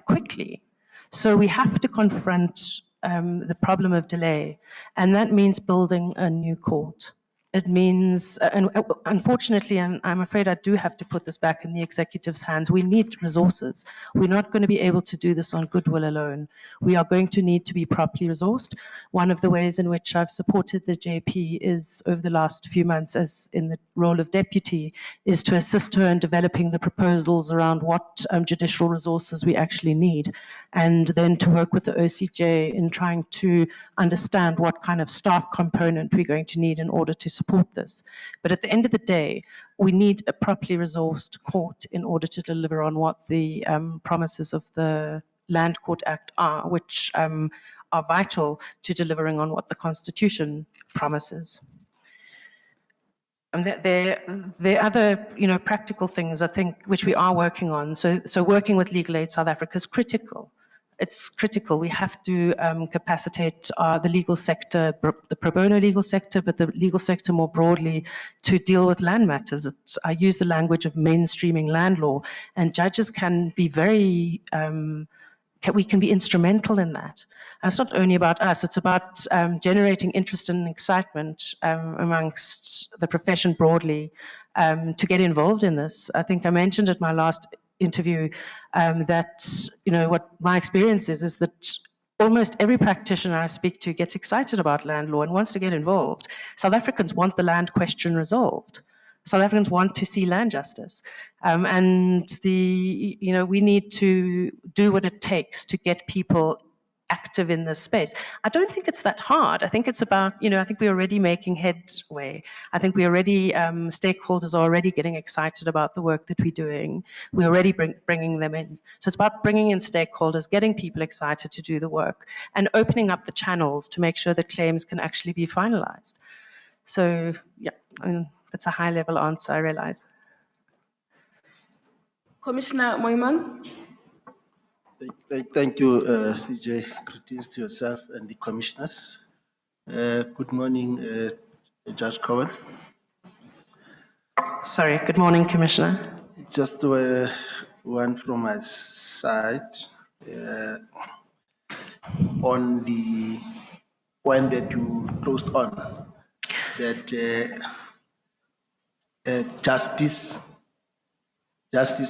quickly. So we have to confront the problem of delay, and that means building a new court. It means, and unfortunately, and I'm afraid I do have to put this back in the executive's hands, we need resources. We're not going to be able to do this on goodwill alone. We are going to need to be properly resourced. One of the ways in which I've supported the JP is, over the last few months, as in the role of deputy, is to assist her in developing the proposals around what judicial resources we actually need, and then to work with the OCJ in trying to understand what kind of staff component we're going to need in order to support this. But at the end of the day, we need a properly resourced court in order to deliver on what the promises of the Land Court Act are, which are vital to delivering on what the Constitution promises. And there are other, practical things, I think, which we are working on. So working with Legal Aid South Africa is critical. It's critical. We have to capacitate the legal sector, the pro bono legal sector, but the legal sector more broadly, to deal with land matters. I use the language of mainstreaming land law, and judges can be we can be instrumental in that. And it's not only about us, it's about generating interest and excitement amongst the profession broadly to get involved in this. I think I mentioned at my last interview that, what my experience is that almost every practitioner I speak to gets excited about land law and wants to get involved. South Africans want the land question resolved. South Africans want to see land justice. And we need to do what it takes to get people active in this space. I don't think it's that hard. I think it's about, I think we're already making headway. I think we already, stakeholders are already getting excited about the work that we're doing. We're already bringing them in. So it's about bringing in stakeholders, getting people excited to do the work, and opening up the channels to make sure the claims can actually be finalized. So, yeah, that's a high-level answer, I realize. Commissioner Moiman? Thank you, CJ. Greetings to yourself and the commissioners. Good morning, Judge Cowen. Sorry, good morning, Commissioner. Just one from my side on the point that you closed on, that justice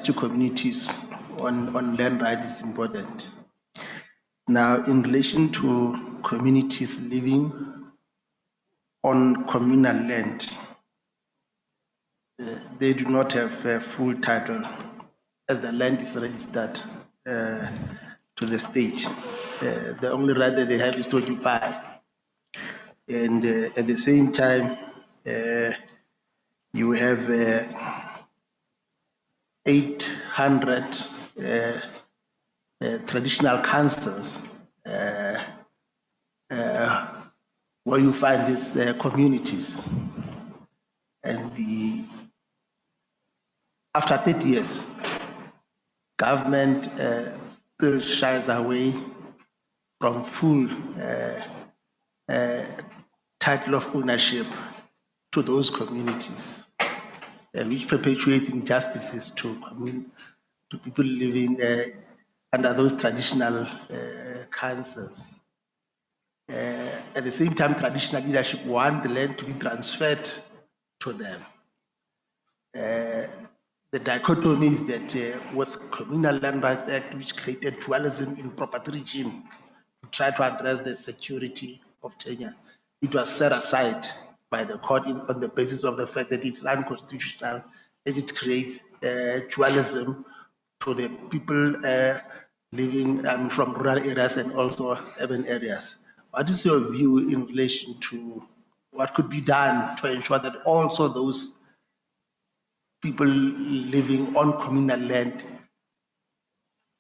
to communities on land rights is important. Now, in relation to communities living on communal land, they do not have a full title as the land is registered to the state. The only right that they have is to occupy. And at the same time, you have 800 traditional councils where you find these communities. And after 30 years, government still shies away from full title of ownership to those communities, which perpetuates injustices to people living under those traditional councils. At the same time, traditional leadership want the land to be transferred to them. The dichotomy is that with Communal Land Rights Act, which created dualism in property regime to try to address the security of tenure, it was set aside by the court on the basis of the fact that it's unconstitutional, as it creates dualism to the people living from rural areas and also urban areas. What is your view in relation to what could be done to ensure that also those people living on communal land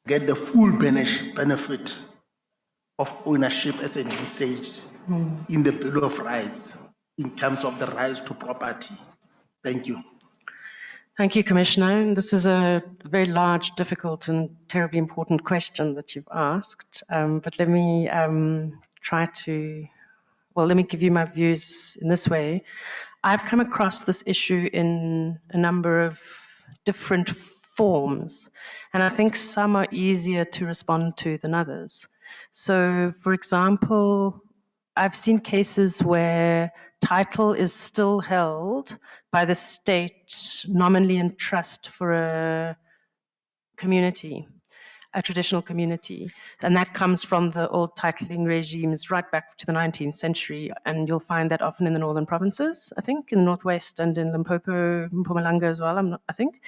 get the full benefit of ownership as envisaged in the Bill of Rights in terms of the rights to property? Thank you. Thank you, Commissioner. This is a very large, difficult, and terribly important question that you've asked. But let me let me give you my views in this way. I've come across this issue in a number of different forms, and I think some are easier to respond to than others. So, for example, I've seen cases where title is still held by the state nominally in trust for a community, a traditional community. And that comes from the old titling regimes right back to the 19th century. And you'll find that often in the northern provinces, I think, in the Northwest and in Limpopo, Mpumalanga as well, I think.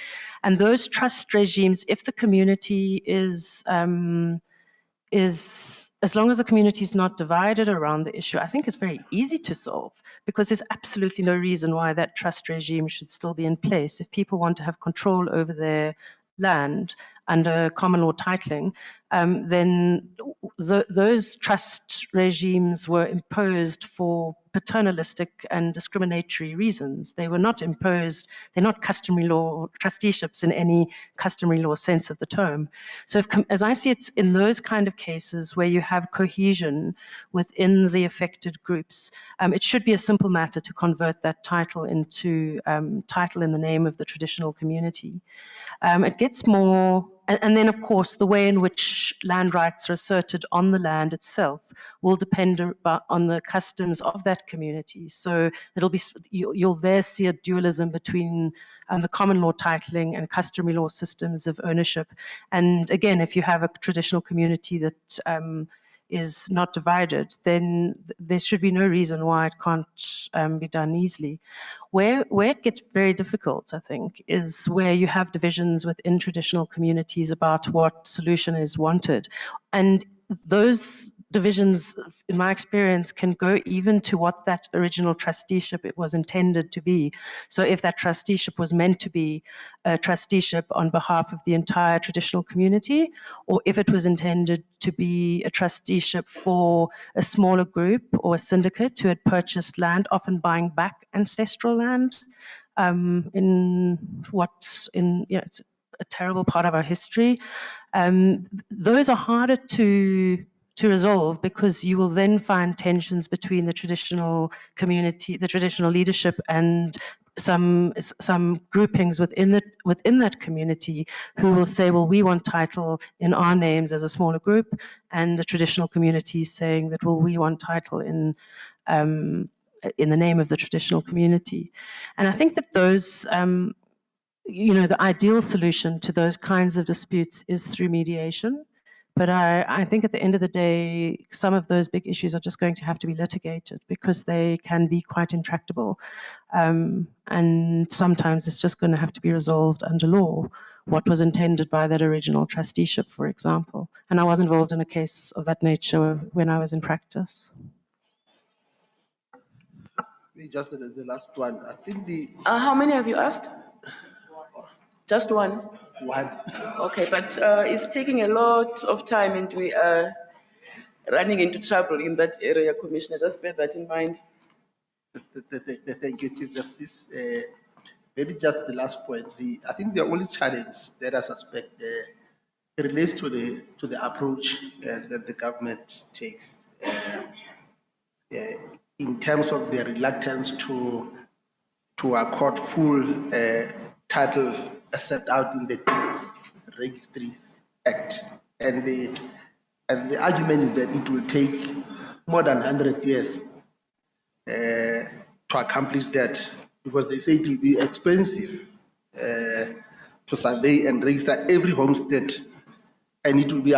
And those trust regimes, if the community is, as long as the community is not divided around the issue, I think it's very easy to solve, because there's absolutely no reason why that trust regime should still be in place. If people want to have control over their land under common law titling, then those trust regimes were imposed for paternalistic and discriminatory reasons. They were not imposed, they're not customary law trusteeships in any customary law sense of the term. So as I see it, in those kind of cases where you have cohesion within the affected groups, it should be a simple matter to convert that title into title in the name of the traditional community. It gets more, and then of course the way in which land rights are asserted on the land itself will depend on the customs of that community. So it'll be, you'll there see a dualism between the common law titling and customary law systems of ownership. And again, if you have a traditional community that is not divided, then there should be no reason why it can't be done easily. Where it gets very difficult, I think, is where you have divisions within traditional communities about what solution is wanted. And those divisions, in my experience, can go even to what that original trusteeship it was intended to be. So if that trusteeship was meant to be a trusteeship on behalf of the entire traditional community, or if it was intended to be a trusteeship for a smaller group or a syndicate who had purchased land, often buying back ancestral land, it's a terrible part of our history. Those are harder to resolve, because you will then find tensions between the traditional community, the traditional leadership, and some groupings within that community who will say, well, we want title in our names as a smaller group, and the traditional community is saying that, well, we want title in the name of the traditional community. And I think that those, the ideal solution to those kinds of disputes is through mediation. But I think at the end of the day, some of those big issues are just going to have to be litigated, because they can be quite intractable. And sometimes it's just going to have to be resolved under law, what was intended by that original trusteeship, for example. And I was involved in a case of that nature when I was in practice. Just the last one. I think How many have you asked? Just one? One. Okay, but it's taking a lot of time, and we are running into trouble in that area, Commissioner. Just bear that in mind. Thank you, Chief Justice. Maybe just the last point. I think the only challenge that I suspect relates to the approach that the government takes in terms of their reluctance to accord full title as set out in the Deeds Registries Act, and the argument is that it will take more than 100 years to accomplish that, because they say it will be expensive to survey and register every homestead, and it will be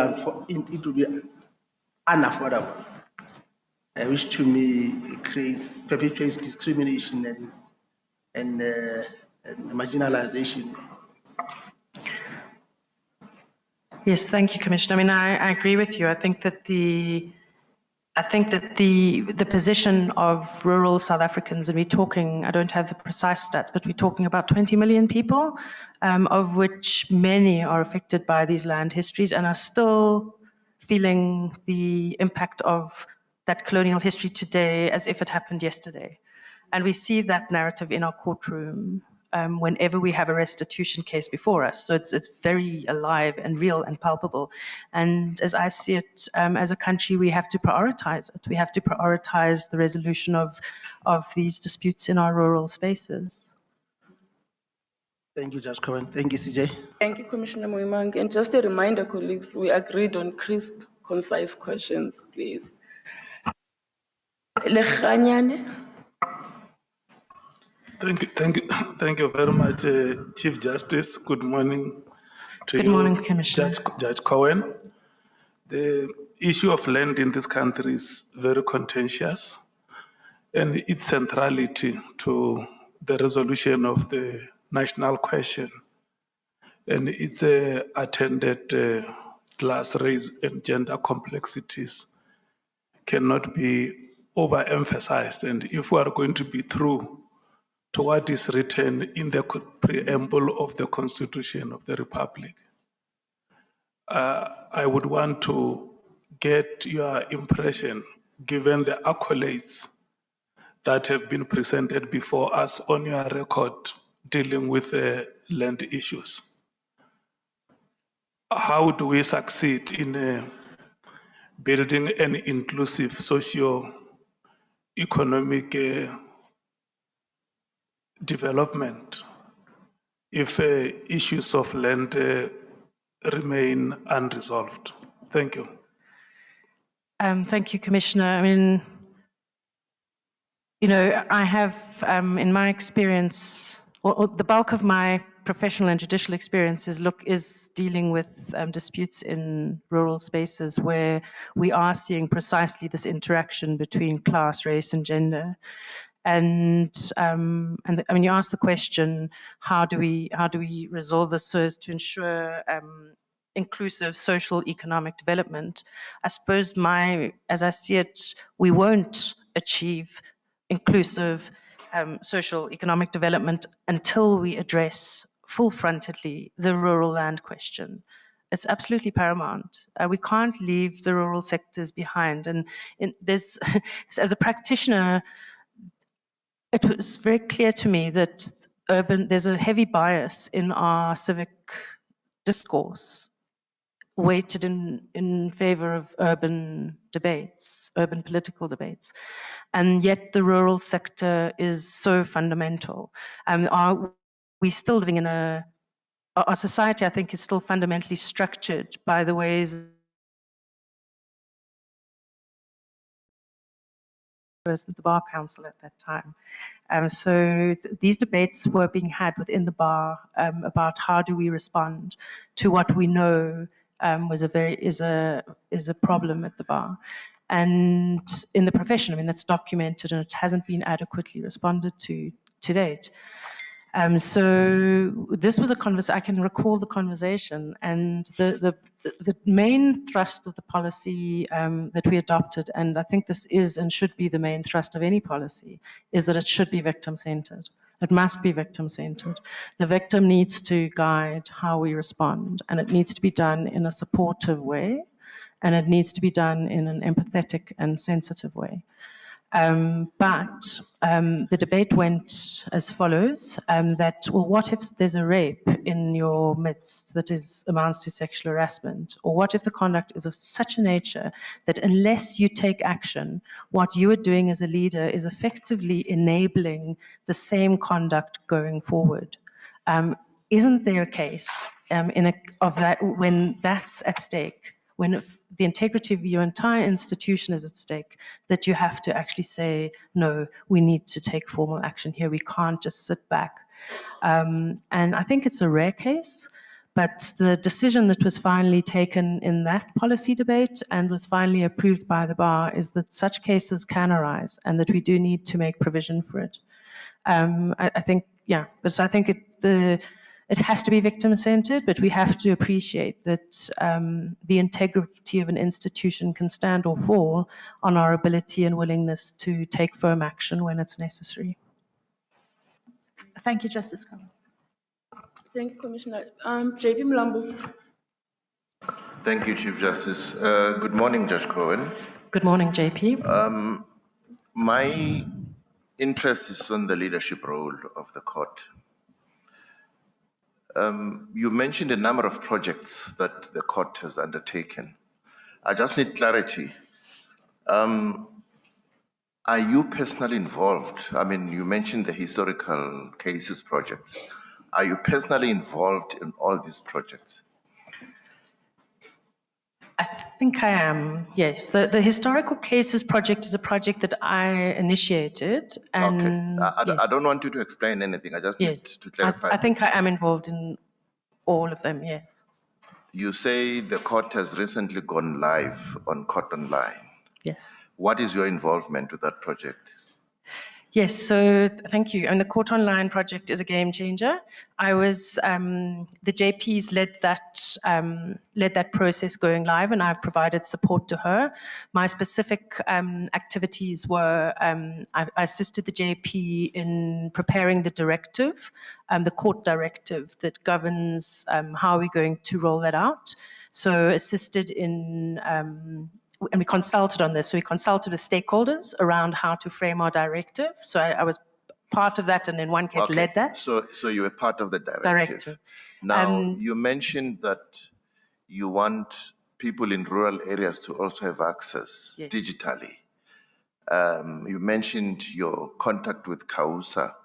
unaffordable, which to me perpetuates discrimination and marginalization. Yes, thank you, Commissioner. I mean, I agree with you. I think that the position of rural South Africans, and we're talking, I don't have the precise stats, but we're talking about 20 million people, of which many are affected by these land histories and are still feeling the impact of that colonial history today as if it happened yesterday. And we see that narrative in our courtroom whenever we have a restitution case before us. So it's very alive and real and palpable. And as I see it, as a country, we have to prioritize it. We have to prioritize the resolution of these disputes in our rural spaces. Thank you, Judge Cowen. Thank you, CJ. Thank you, Commissioner Moimang. And just a reminder, colleagues, we agreed on crisp, concise questions, please. Lekganyane. Thank you very much, Chief Justice. Good morning to you. Good morning, Commissioner. Judge Cowen. The issue of land in this country is very contentious, and its centrality to the resolution of the national question and its attended class, race, and gender complexities cannot be overemphasized. And if we are going to be true to what is written in the preamble of the Constitution of the Republic, I would want to get your impression, given the accolades that have been presented before us on your record dealing with land issues. How do we succeed in building an inclusive socio-economic development if issues of land remain unresolved? Thank you. Thank you, Commissioner. I mean, you know, I have, in my experience, or the bulk of my professional and judicial experience is dealing with disputes in rural spaces where we are seeing precisely this interaction between class, race, and gender. And I mean, you asked the question, how do we resolve this so as to ensure inclusive social economic development? I suppose as I see it, we won't achieve inclusive social economic development until we address full-frontedly the rural land question. It's absolutely paramount. We can't leave the rural sectors behind. And there's, as a practitioner, it was very clear to me that there's a heavy bias in our civic discourse weighted in favor of urban debates, urban political debates. And yet the rural sector is so fundamental. We're still living in our society, I think, is still fundamentally structured by the ways of the Bar Council at that time. So these debates were being had within the bar about how do we respond to what we know is a problem at the bar. And in the profession, I mean, that's documented and it hasn't been adequately responded to date. So this was a conversation, I can recall the conversation, and the main thrust of the policy that we adopted, and I think this is and should be the main thrust of any policy, is that it should be victim-centered. It must be victim-centered. The victim needs to guide how we respond, and it needs to be done in a supportive way, and it needs to be done in an empathetic and sensitive way. But the debate went as follows, that, well, what if there's a rape in your midst that amounts to sexual harassment? Or what if the conduct is of such a nature that unless you take action, what you are doing as a leader is effectively enabling the same conduct going forward? Isn't there a case of that when that's at stake, when the integrity of your entire institution is at stake, that you have to actually say, no, we need to take formal action here. We can't just sit back. And I think it's a rare case, but the decision that was finally taken in that policy debate and was finally approved by the bar is that such cases can arise and that we do need to make provision for it. I think, yeah, but I think It has to be victim-centered, but we have to appreciate that the integrity of an institution can stand or fall on our ability and willingness to take firm action when it's necessary. Thank you, Justice Cowen. Thank you, Commissioner. JP Mlambo. Thank you, Chief Justice. Good morning, Judge Cowen. Good morning, JP. My interest is on the leadership role of the court. You mentioned a number of projects that the court has undertaken. I just need clarity. Are you personally involved? I mean, you mentioned the historical cases projects. Are you personally involved in all these projects? I think I am, yes. The Historical Cases Project is a project that I initiated. And Okay. yes. I don't want you to explain anything. I just need to clarify. I think I am involved in all of them, yes. You say the court has recently gone live on Court Online. Yes. What is your involvement with that project? Yes, so thank you. And the Court Online project is a game changer. I was, the JP's led that process going live, and I've provided support to her. My specific activities were, I assisted the JP in preparing the directive, the court directive that governs how we're going to roll that out. So assisted in, and we consulted on this. So we consulted with stakeholders around how to frame our directive. So I was part of that, and in one case led that. So you were part of the directive. Now, you mentioned that you want people in rural areas to also have access digitally. You mentioned your contact with CAUSA.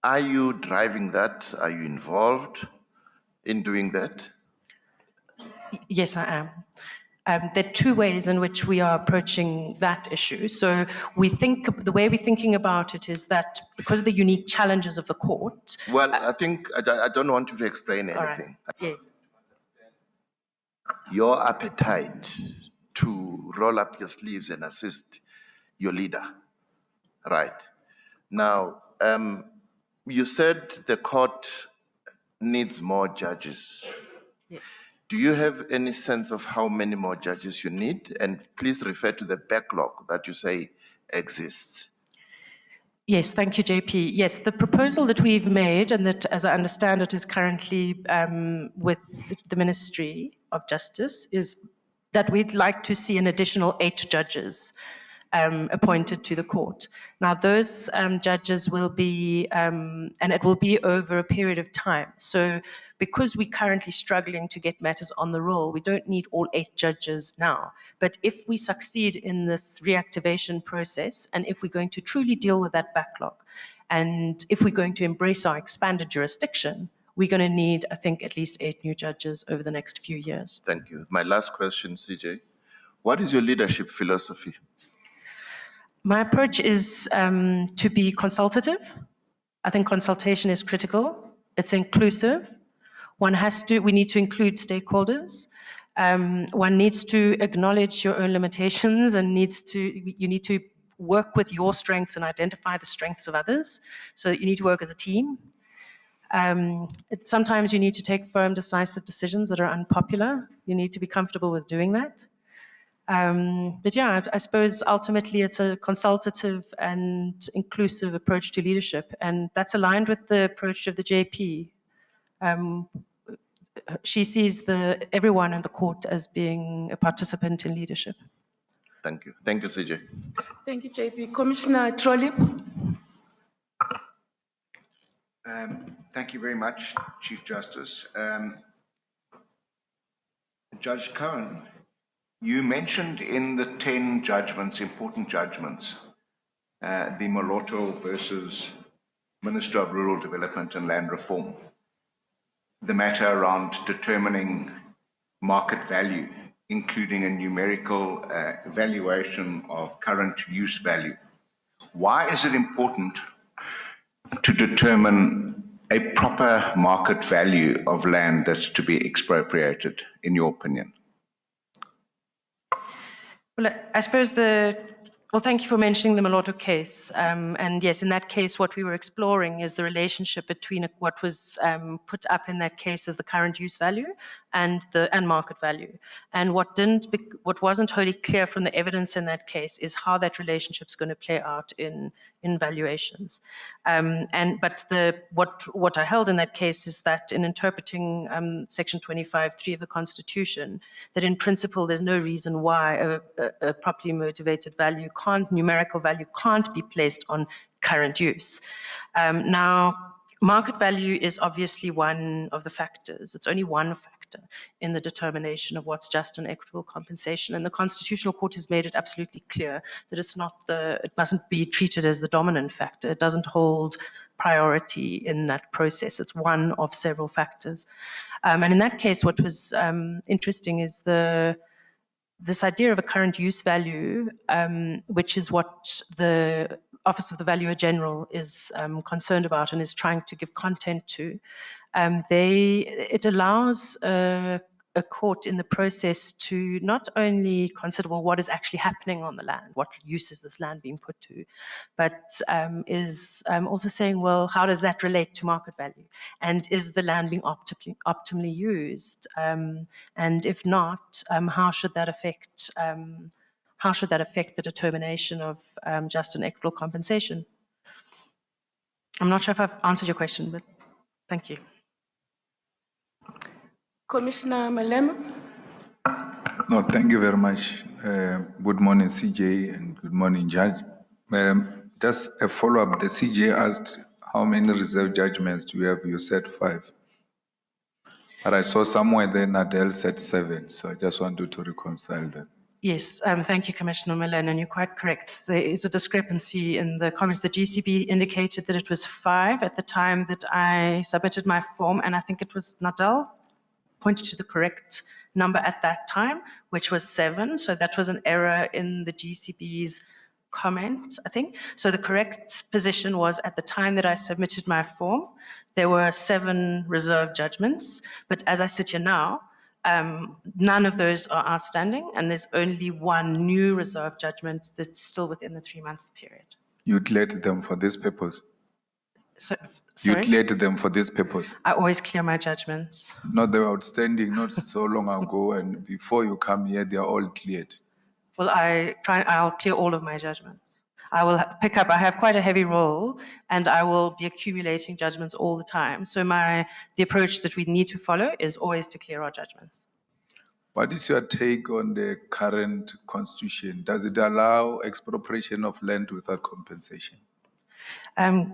Are you driving that? Are you involved in doing that? Yes, I am. There are two ways in which we are approaching that issue. So the way we're thinking about it is that because of the unique challenges of the court. Well, I think I don't want you to explain anything. Right. Yes. Your appetite to roll up your sleeves and assist your leader. Right. Now, you said the court needs more judges. Yes. Do you have any sense of how many more judges you need? And please refer to the backlog that you say exists. Yes, thank you, JP. Yes, the proposal that we've made, and that, as I understand it, is currently with the Ministry of Justice, is that we'd like to see an additional 8 judges appointed to the court. Now, those judges will be, and it will be over a period of time. So because we're currently struggling to get matters on the roll, we don't need all 8 judges now. But if we succeed in this reactivation process, and if we're going to truly deal with that backlog, and if we're going to embrace our expanded jurisdiction, we're going to need, I think, at least 8 new judges over the next few years. Thank you. My last question, CJ. What is your leadership philosophy? My approach is to be consultative. I think consultation is critical. It's inclusive. We need to include stakeholders. One needs to acknowledge your own limitations, and you need to work with your strengths and identify the strengths of others. So you need to work as a team. Sometimes you need to take firm, decisive decisions that are unpopular. You need to be comfortable with doing that. But yeah, I suppose ultimately it's a consultative and inclusive approach to leadership, and that's aligned with the approach of the JP. She sees everyone in the court as being a participant in leadership. Thank you. Thank you, CJ. Thank you, JP. Commissioner Trollip. Thank you very much, Chief Justice. Judge Cowen, you mentioned in the 10 judgments, important judgments, the Moloto versus Minister of Rural Development and Land Reform, the matter around determining market value, including a numerical evaluation of current use value. Why is it important to determine a proper market value of land that's to be expropriated, in your opinion? Well, I suppose the Well, thank you for mentioning the Maloto case. And yes, in that case, what we were exploring is the relationship between what was put up in that case as the current use value and market value. And what wasn't wholly clear from the evidence in that case is how that relationship is going to play out in valuations. What I held in that case is that in interpreting Section 25(3) of the Constitution, that in principle there's no reason why a properly motivated numerical value can't be placed on current use. Now, market value is obviously one of the factors. It's only one factor in the determination of what's just and equitable compensation. And the Constitutional Court has made it absolutely clear that it mustn't be treated as the dominant factor. It doesn't hold priority in that process. It's one of several factors. And in that case, what was interesting is this idea of a current use value, which is what the Office of the Valuer General is concerned about and is trying to give content to. It allows a court in the process to not only consider, well, what is actually happening on the land, what use is this land being put to, but is also saying, well, how does that relate to market value? And is the land being optimally used? And if not, how should that affect the determination of just and equitable compensation? I'm not sure if I've answered your question, but thank you. Commissioner Malema? No, thank you very much. Good morning, CJ, and good morning, Judge. Just a follow-up. The CJ asked how many reserve judgments do you have? You said 5. But I saw somewhere there Nadel said 7, so I just wanted to reconcile that. Yes, thank you, Commissioner Millen, and you're quite correct. There is a discrepancy in the comments. The GCB indicated that it was 5 at the time that I submitted my form, and I think it was Nadel pointed to the correct number at that time, which was 7. So that was an error in the GCB's comment, I think. So the correct position was at the time that I submitted my form, there were 7 reserve judgments. But as I sit here now, none of those are outstanding, and there's only 1 new reserve judgment that's still within the 3-month period. You cleared them for this purpose? Sorry? You cleared them for this purpose? I always clear my judgments. Not they were outstanding, not so long ago, and before you come here, they are all cleared. Well, I'll clear all of my judgments. I will I have quite a heavy role, and I will be accumulating judgments all the time. So the approach that we need to follow is always to clear our judgments. What is your take on the current constitution? Does it allow expropriation of land without compensation?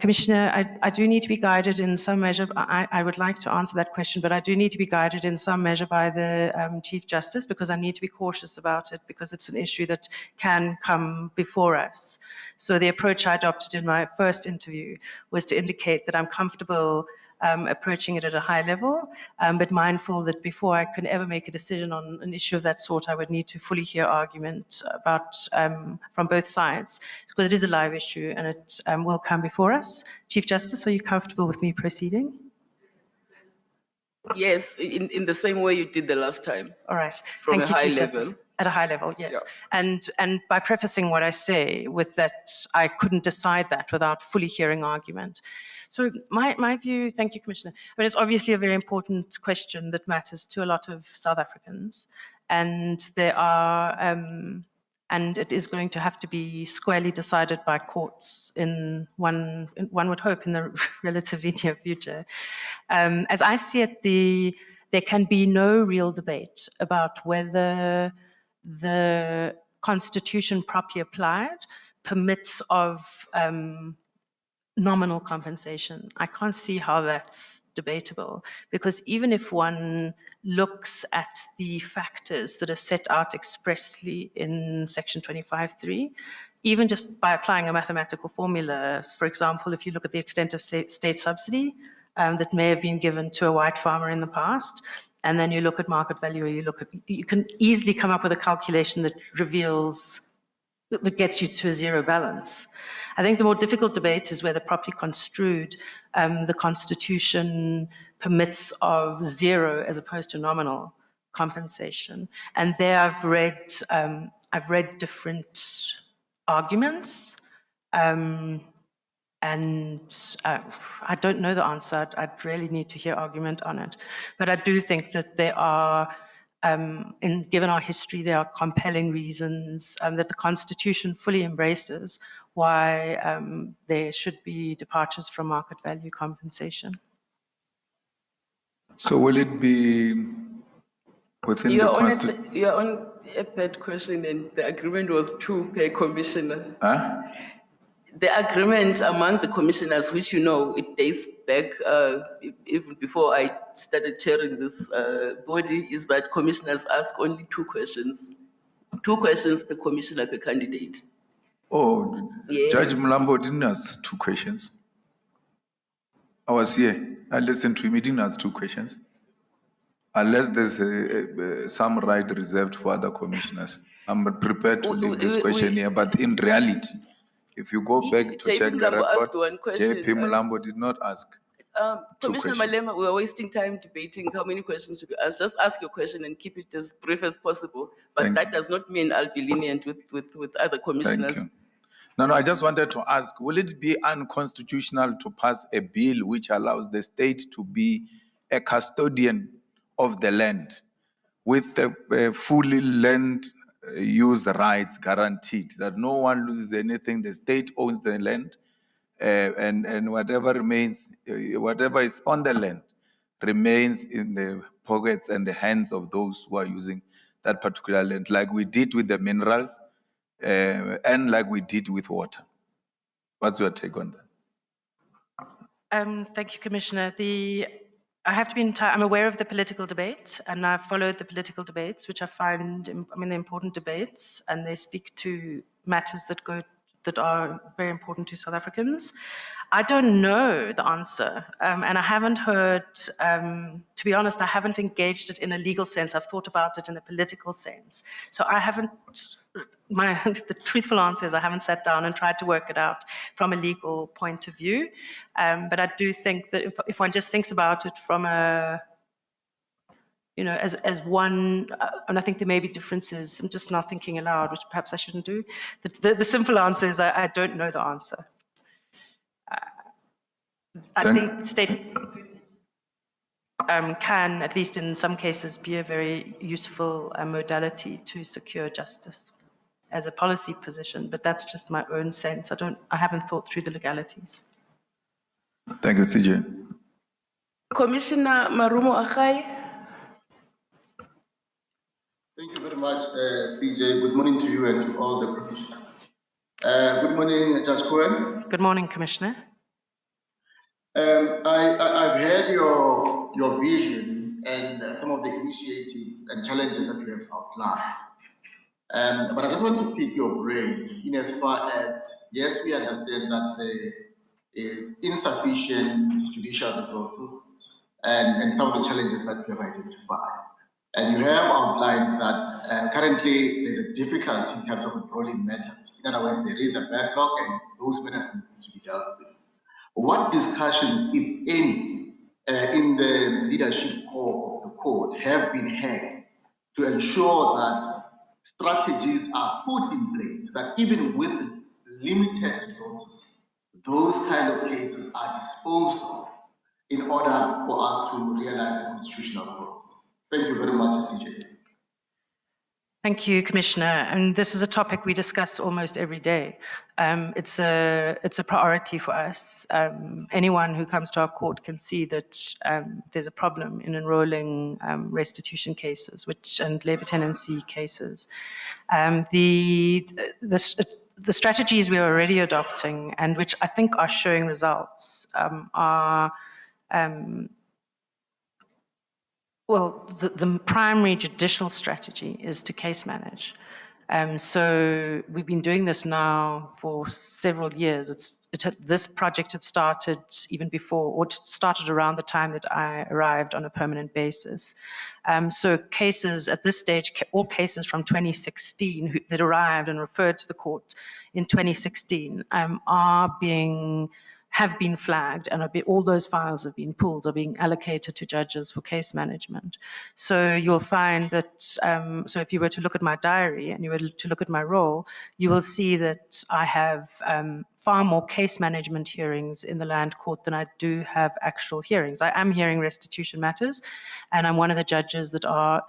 Commissioner, I do need to be guided in some measure. I would like to answer that question, but I do need to be guided in some measure by the Chief Justice, because I need to be cautious about it, because it's an issue that can come before us. So the approach I adopted in my first interview was to indicate that I'm comfortable approaching it at a high level, but mindful that before I can ever make a decision on an issue of that sort, I would need to fully hear argument from both sides, because it is a live issue and it will come before us. Chief Justice, are you comfortable with me proceeding? Yes, in the same way you did the last time. All right. From Thank you, a high Chief level. Justice. At a high level, yes. Yeah. And by prefacing what I say with that, I couldn't decide that without fully hearing argument. So my view, thank you, Commissioner. I mean, it's obviously a very important question that matters to a lot of South Africans, and and it is going to have to be squarely decided by courts in one would hope in the relatively near future. As I see it, there can be no real debate about whether the Constitution properly applied permits of nominal compensation. I can't see how that's debatable, because even if one looks at the factors that are set out expressly in Section 25(3), even just by applying a mathematical formula, for example, if you look at the extent of state subsidy that may have been given to a white farmer in the past, and then you look at market value, or you can easily come up with a calculation that gets you to a zero balance. I think the more difficult debate is whether properly construed, the Constitution permits of 0 as opposed to nominal compensation. And there I've read different arguments. And I don't know the answer. I'd really need to hear argument on it. But I do think that there are, given our history, there are compelling reasons that the Constitution fully embraces why there should be departures from market value compensation. So will it be within the Constitution? You're on a bad question, and the agreement was 2 per commissioner. Huh? The agreement among the commissioners, which you know, it dates back even before I started chairing this body, is that commissioners ask only 2 questions. 2 questions per commissioner per candidate. Oh, Yes. Judge Mlambo didn't ask 2 questions. I was here. I listened to him. He didn't ask 2 questions. Unless there's some right reserved for other commissioners. I'm prepared to leave this question here, but in reality, if you go back to check the record, JP Mlambo did not ask. Commissioner Malema, we are wasting time debating how many questions to be asked. Just ask your question and keep it as brief as possible. But that does not mean I'll be lenient with other commissioners. Thank you. No, I just wanted to ask, will it be unconstitutional to pass a bill which allows the state to be a custodian of the land with the fully land use rights guaranteed, that no one loses anything, the state owns the land, and whatever remains, whatever is on the land remains in the pockets and the hands of those who are using that particular land, like we did with the minerals and like we did with water. What's your take on that? Thank you, Commissioner. I have to be I'm aware of the political debate, and I've followed the political debates, which I find, they're important debates, and they speak to matters that are very important to South Africans. I don't know the answer, and I haven't heard, to be honest, I haven't engaged it in a legal sense. I've thought about it in a political sense. So I haven't, the truthful answer is I haven't sat down and tried to work it out from a legal point of view. But I do think that if one just thinks about it from a, as one, and I think there may be differences, I'm just not thinking aloud, which perhaps I shouldn't do. The simple answer is I don't know the answer. I think state can, at least in some cases, be a very useful modality to secure justice as a policy position, but that's just my own sense. I haven't thought through the legalities. Thank you, CJ. Commissioner Marumo Achai. Thank you very much, CJ. Good morning to you and to all the commissioners. Good morning, Judge Cowen. Good morning, Commissioner. I've heard your vision and some of the initiatives and challenges that you have outlined. But I just want to pick your brain in as far as, yes, we understand that there is insufficient judicial resources and some of the challenges that you have identified. And you have outlined that currently there's a difficulty in terms of enrolling matters. In other words, there is a backlog and those matters need to be dealt with. What discussions, if any, in the leadership core of the court have been had to ensure that strategies are put in place that even with limited resources, those kind of cases are disposed of in order for us to realize the constitutional purpose? Thank you very much, CJ. Thank you, Commissioner. And this is a topic we discuss almost every day. It's a priority for us. Anyone who comes to our court can see that there's a problem in enrolling restitution cases and labor tenancy cases. The strategies we are already adopting and which I think are showing results are well, the primary judicial strategy is to case manage. So we've been doing this now for several years. This project had started even before, or it started around the time that I arrived on a permanent basis. So cases at this stage, all cases from 2016 that arrived and referred to the court in 2016 are being have been flagged, and all those files have been pulled, are being allocated to judges for case management. So you'll find that, so if you were to look at my diary and you were to look at my role, you will see that I have far more case management hearings in the land court than I do have actual hearings. I am hearing restitution matters, and I'm one of the judges that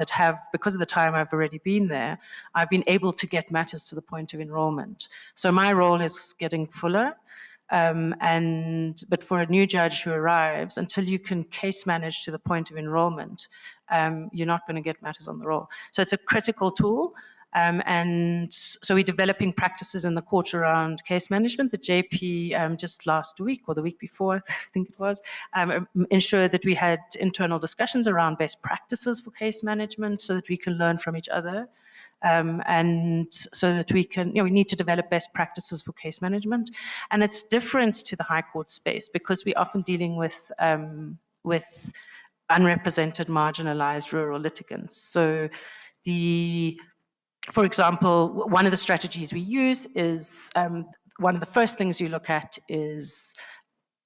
have, because of the time I've already been there, I've been able to get matters to the point of enrollment. So my role is getting fuller. But for a new judge who arrives, until you can case manage to the point of enrollment, you're not going to get matters on the roll. So it's a critical tool. And so we're developing practices in the court around case management. The JP just last week or the week before, I think it was, ensured that we had internal discussions around best practices for case management so that we can learn from each other. And so that we can, we need to develop best practices for case management. And it's different to the high court space because we're often dealing with unrepresented, marginalized rural litigants. So for example, one of the strategies we use is, one of the first things you look at is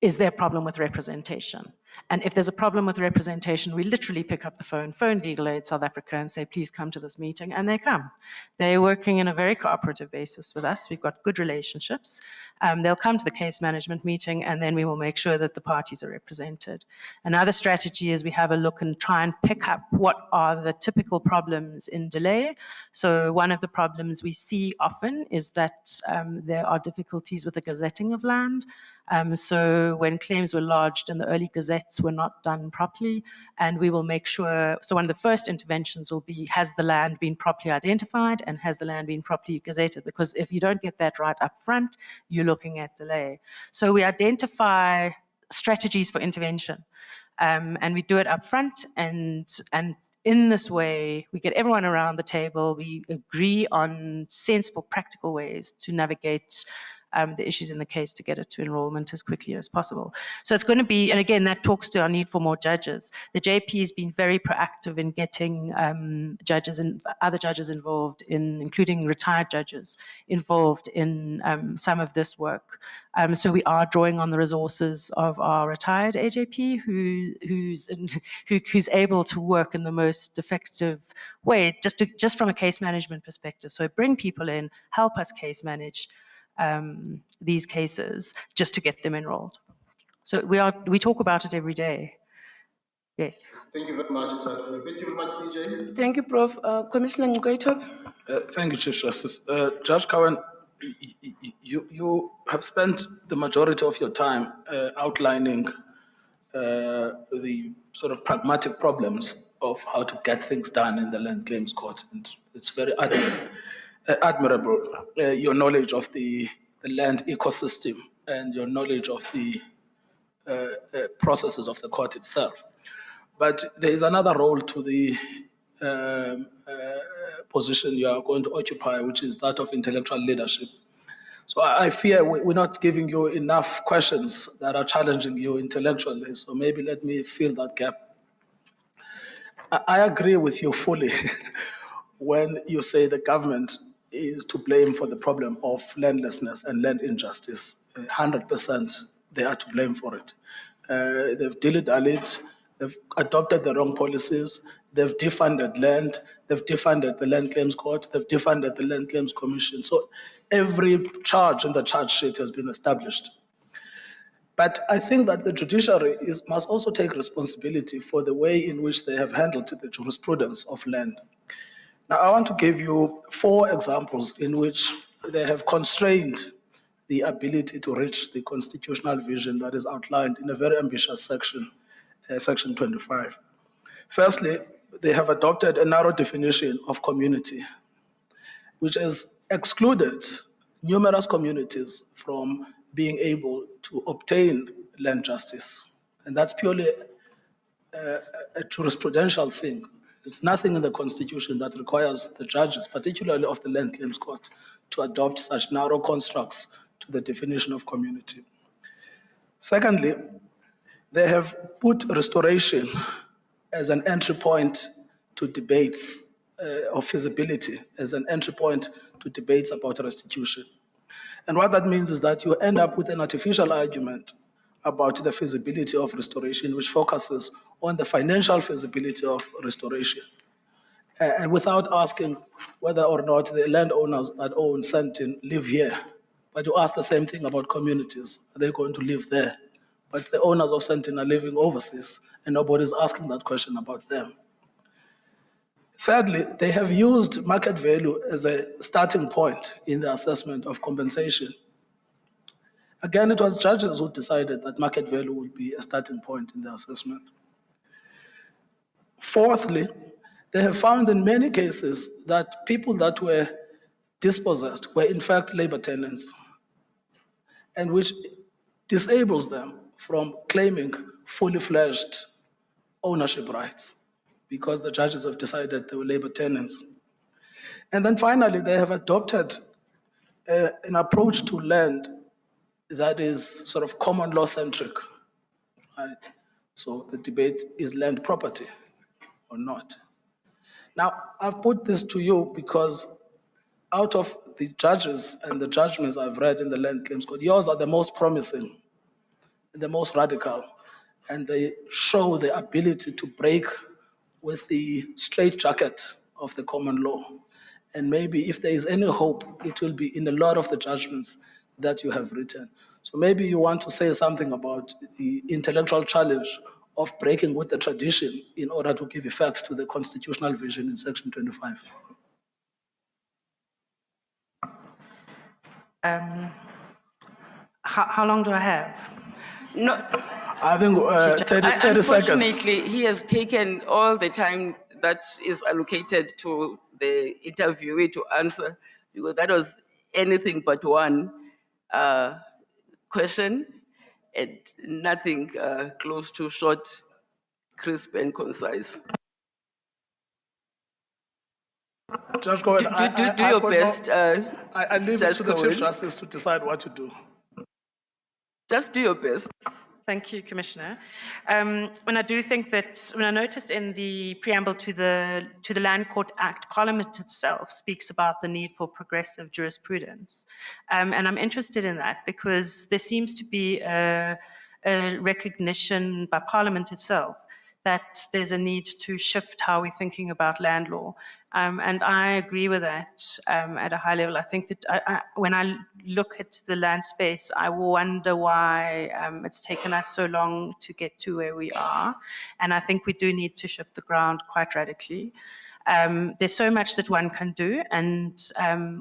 there a problem with representation? And if there's a problem with representation, we literally pick up the phone Legal Aid South Africa and say, please come to this meeting, and they come. They're working in a very cooperative basis with us. We've got good relationships. They'll come to the case management meeting, and then we will make sure that the parties are represented. Another strategy is we have a look and try and pick up what are the typical problems in delay. So one of the problems we see often is that there are difficulties with the gazetting of land. So when claims were lodged and the early gazettes were not done properly, and we will make sure, so one of the first interventions will be, has the land been properly identified and has the land been properly gazetted? Because if you don't get that right up front, you're looking at delay. So we identify strategies for intervention, and we do it up front, and in this way, we get everyone around the table, we agree on sensible, practical ways to navigate the issues in the case to get it to enrollment as quickly as possible. So it's going to be, and again, that talks to our need for more judges. The JP has been very proactive in getting judges and other judges involved in, including retired judges, involved in some of this work. So we are drawing on the resources of our retired AJP who's able to work in the most effective way, just from a case management perspective. So bring people in, help us case manage these cases just to get them enrolled. So we talk about it every day. Yes. Thank you very much, Judge. Thank you very much, CJ. Thank you, Prof. Commissioner Ngoito. Thank you, Chief Justice. Judge Cowen, you have spent the majority of your time outlining the sort of pragmatic problems of how to get things done in the Land Claims Court, and it's very admirable, your knowledge of the land ecosystem and your knowledge of the processes of the court itself. But there is another role to the position you are going to occupy, which is that of intellectual leadership. So I fear we're not giving you enough questions that are challenging you intellectually, so maybe let me fill that gap. I agree with you fully when you say the government is to blame for the problem of landlessness and land injustice. 100% they are to blame for it. They've dilly-dallied, they've adopted the wrong policies, they've defunded land, they've defunded the Land Claims Court, they've defunded the Land Claims Commission. So every charge in the charge sheet has been established. But I think that the judiciary must also take responsibility for the way in which they have handled the jurisprudence of land. Now, I want to give you 4 examples in which they have constrained the ability to reach the constitutional vision that is outlined in a very ambitious section, Section 25. Firstly, they have adopted a narrow definition of community, which has excluded numerous communities from being able to obtain land justice. And that's purely a jurisprudential thing. There's nothing in the Constitution that requires the judges, particularly of the Land Claims Court, to adopt such narrow constructs to the definition of community. Secondly, they have put restoration as an entry point to debates of feasibility, as an entry point to debates about restitution. And what that means is that you end up with an artificial argument about the feasibility of restoration, which focuses on the financial feasibility of restoration. And without asking whether or not the landowners that own Sentin live here. But you ask the same thing about communities. Are they going to live there? But the owners of Sentin are living overseas, and nobody's asking that question about them. Thirdly, they have used market value as a starting point in the assessment of compensation. Again, it was judges who decided that market value would be a starting point in the assessment. Fourthly, they have found in many cases that people that were dispossessed were in fact labor tenants, and which disables them from claiming fully fledged ownership rights because the judges have decided they were labor tenants. And then finally, they have adopted an approach to land that is sort of common law centric, right? So the debate is land property or not. Now, I've put this to you because out of the judges and the judgments I've read in the Land Claims Court, yours are the most promising, the most radical, and they show the ability to break with the straitjacket of the common law. And maybe if there is any hope, it will be in a lot of the judgments that you have written. So maybe you want to say something about the intellectual challenge of breaking with the tradition in order to give effect to the constitutional vision in Section 25. How long do I have? No, I think 30 seconds. unfortunately, he has taken all the time that is allocated to the interviewee to answer, because that was anything but one question and nothing close to short, crisp, and concise. Judge Cowen, Do your best. I leave it to the Cowen. Chief Justice to decide what to do. Just do your best. Thank you, Commissioner. When I do think that, when I noticed in the preamble to the Land Court Act, Parliament itself speaks about the need for progressive jurisprudence. And I'm interested in that because there seems to be a recognition by Parliament itself that there's a need to shift how we're thinking about land law. And I agree with that at a high level. I think that when I look at the land space, I wonder why it's taken us so long to get to where we are. And I think we do need to shift the ground quite radically. There's so much that one can do, and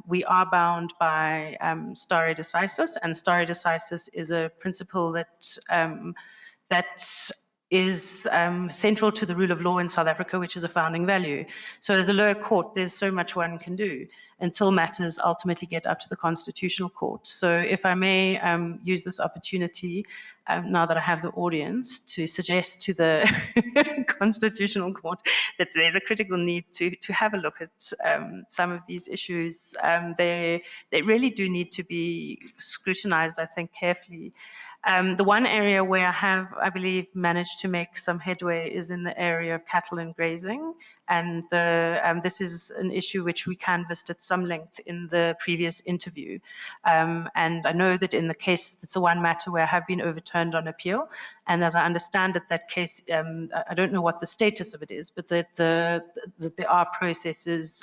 we are bound by stare decisis, and stare decisis is a principle that is central to the rule of law in South Africa, which is a founding value. So as a lower court, there's so much one can do until matters ultimately get up to the Constitutional Court. So if I may use this opportunity, now that I have the audience, to suggest to the Constitutional Court that there's a critical need to have a look at some of these issues. They really do need to be scrutinized, I think, carefully. The one area where I have, I believe, managed to make some headway is in the area of cattle and grazing. And this is an issue which we canvassed at some length in the previous interview. And I know that in the case, it's the one matter where I have been overturned on appeal. And as I understand it, that case, I don't know what the status of it is, but that there are processes,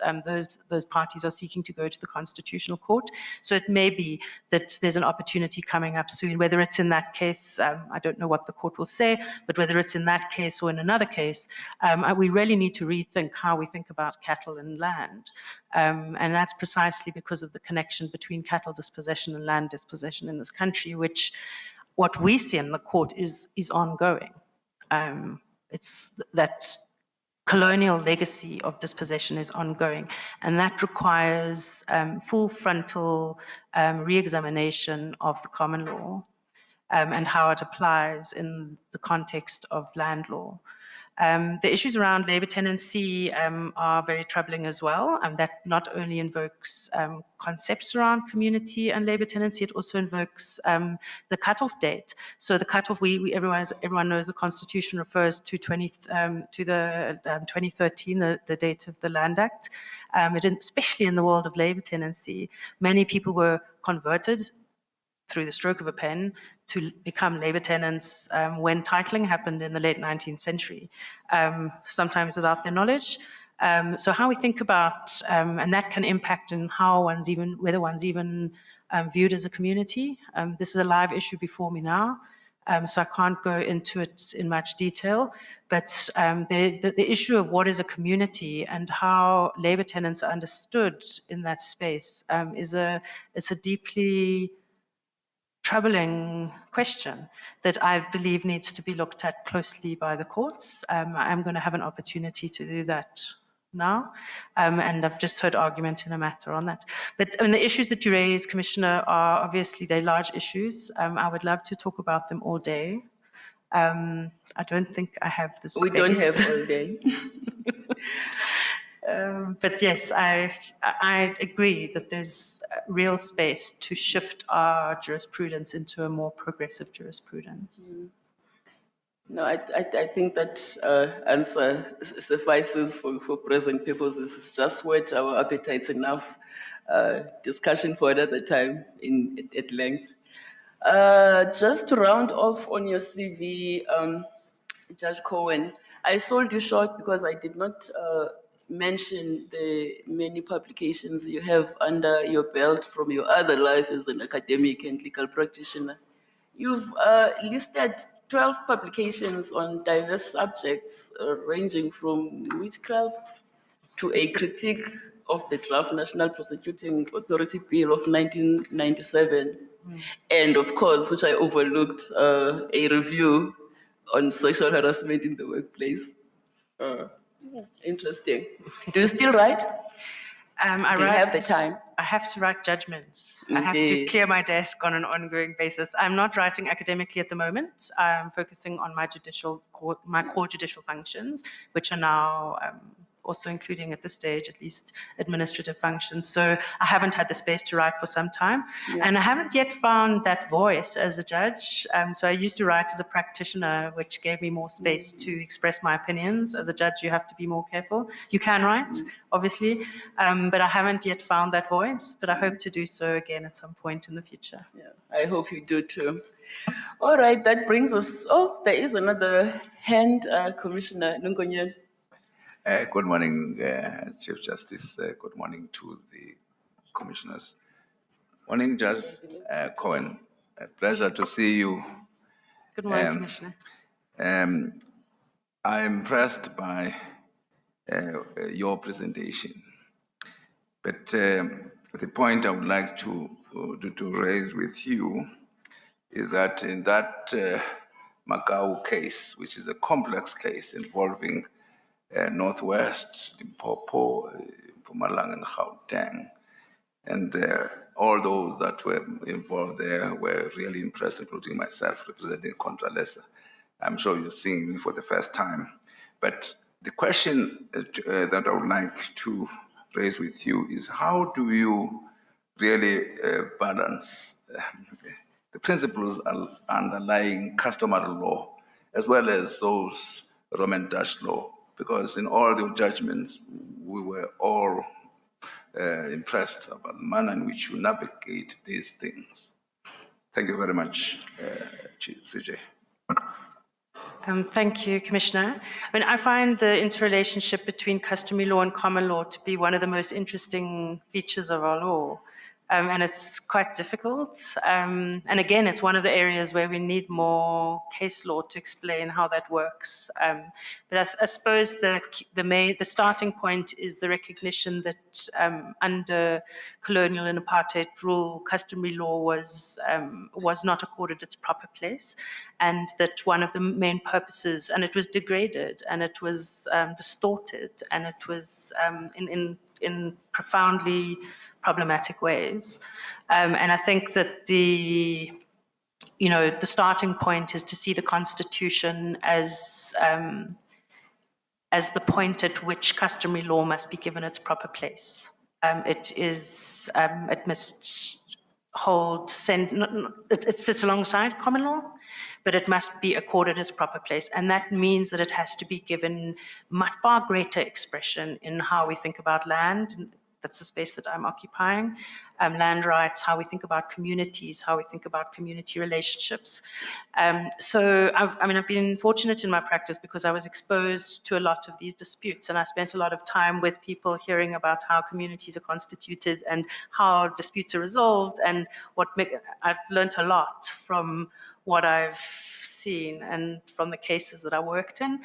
those parties are seeking to go to the Constitutional Court. So it may be that there's an opportunity coming up soon, whether it's in that case, I don't know what the court will say, but whether it's in that case or in another case, we really need to rethink how we think about cattle and land. And that's precisely because of the connection between cattle dispossession and land dispossession in this country, which what we see in the court is ongoing. It's that colonial legacy of dispossession is ongoing, and that requires full frontal re-examination of the common law and how it applies in the context of land law. The issues around labor tenancy are very troubling as well, and that not only invokes concepts around community and labor tenancy, it also invokes the cutoff date. So the cutoff, everyone knows the Constitution refers to 2013, the date of the Land Act. Especially in the world of labor tenancy, many people were converted through the stroke of a pen to become labor tenants when titling happened in the late 19th century, sometimes without their knowledge. So how we think about, and that can impact in how whether one's even viewed as a community. This is a live issue before me now, so I can't go into it in much detail, but the issue of what is a community and how labor tenants are understood in that space it's a deeply troubling question that I believe needs to be looked at closely by the courts. I'm going to have an opportunity to do that now, and I've just heard argument in a matter on that. But the issues that you raise, Commissioner, are obviously they're large issues. I would love to talk about them all day. I don't think I have the space. We don't have all day. But yes, I agree that there's real space to shift our jurisprudence into a more progressive jurisprudence. No, I think that answer suffices for present purposes. It's just whet our appetites enough. Discussion for another time at length. Just to round off on your CV, Judge Cowen, I sold you short because I did not mention the many publications you have under your belt from your other life as an academic and legal practitioner. You've listed 12 publications on diverse subjects, ranging from witchcraft to a critique of the draft National Prosecuting Authority Bill of 1997. And of course, which I overlooked, a review on sexual harassment in the workplace. Interesting. Do you still write? Do you have the time? I have to write judgments. I have to clear my desk on an ongoing basis. I'm not writing academically at the moment. I'm focusing on my core judicial functions, which are now also including at this stage, at least, administrative functions. So I haven't had the space to write for some time. Yeah. And I haven't yet found that voice as a judge. So I used to write as a practitioner, which gave me more space to express my opinions. As a judge, you have to be more careful. You can write, obviously, but I haven't yet found that voice, but I hope to do so again at some point in the future. Yeah, I hope you do too. All right, that brings us, there is another hand, Commissioner Nungonyen. Good morning, Chief Justice. Good morning to the commissioners. Morning, Judge Cowen. A pleasure to see you. Good morning, Commissioner. I'm impressed by your presentation. But the point I would like to raise with you is that in that Macau case, which is a complex case involving Northwest, Limpopo, Mpumalanga, and Gauteng. And all those that were involved there were really impressed, including myself, representing Contralesa. I'm sure you're seeing me for the first time. But the question that I would like to raise with you is how do you really balance the principles underlying customary law as well as those Roman Dutch law? Because in all your judgments, we were all impressed about the manner in which you navigate these things. Thank you very much, CJ. Thank you, Commissioner. I find the interrelationship between customary law and common law to be one of the most interesting features of our law. And it's quite difficult. And again, it's one of the areas where we need more case law to explain how that works. But I suppose the starting point is the recognition that under colonial and apartheid rule, customary law was not accorded its proper place, and that one of the main purposes, and it was degraded, and it was distorted, and it was in profoundly problematic ways. And I think that the starting point is to see the Constitution as the point at which customary law must be given its proper place. It must it sits alongside common law, but it must be accorded its proper place. And that means that it has to be given much far greater expression in how we think about land, that's the space that I'm occupying. Land rights, how we think about communities, how we think about community relationships. So I've been fortunate in my practice because I was exposed to a lot of these disputes, and I spent a lot of time with people hearing about how communities are constituted and how disputes are resolved, and I've learned a lot from what I've seen and from the cases that I worked in.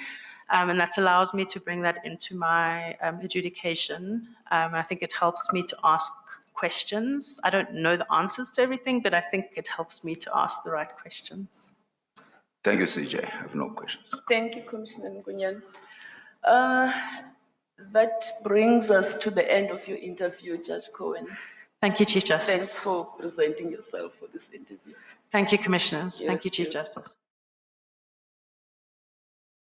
And that allows me to bring that into my adjudication. I think it helps me to ask questions. I don't know the answers to everything, but I think it helps me to ask the right questions. Thank you, CJ. I have no questions. Thank you, Commissioner Ngunyan. That brings us to the end of your interview, Judge Cowen. Thank you, Chief Justice. Thanks for presenting yourself for this interview. Thank you, Commissioners. Yes, Thank you, Chief yes. Justice.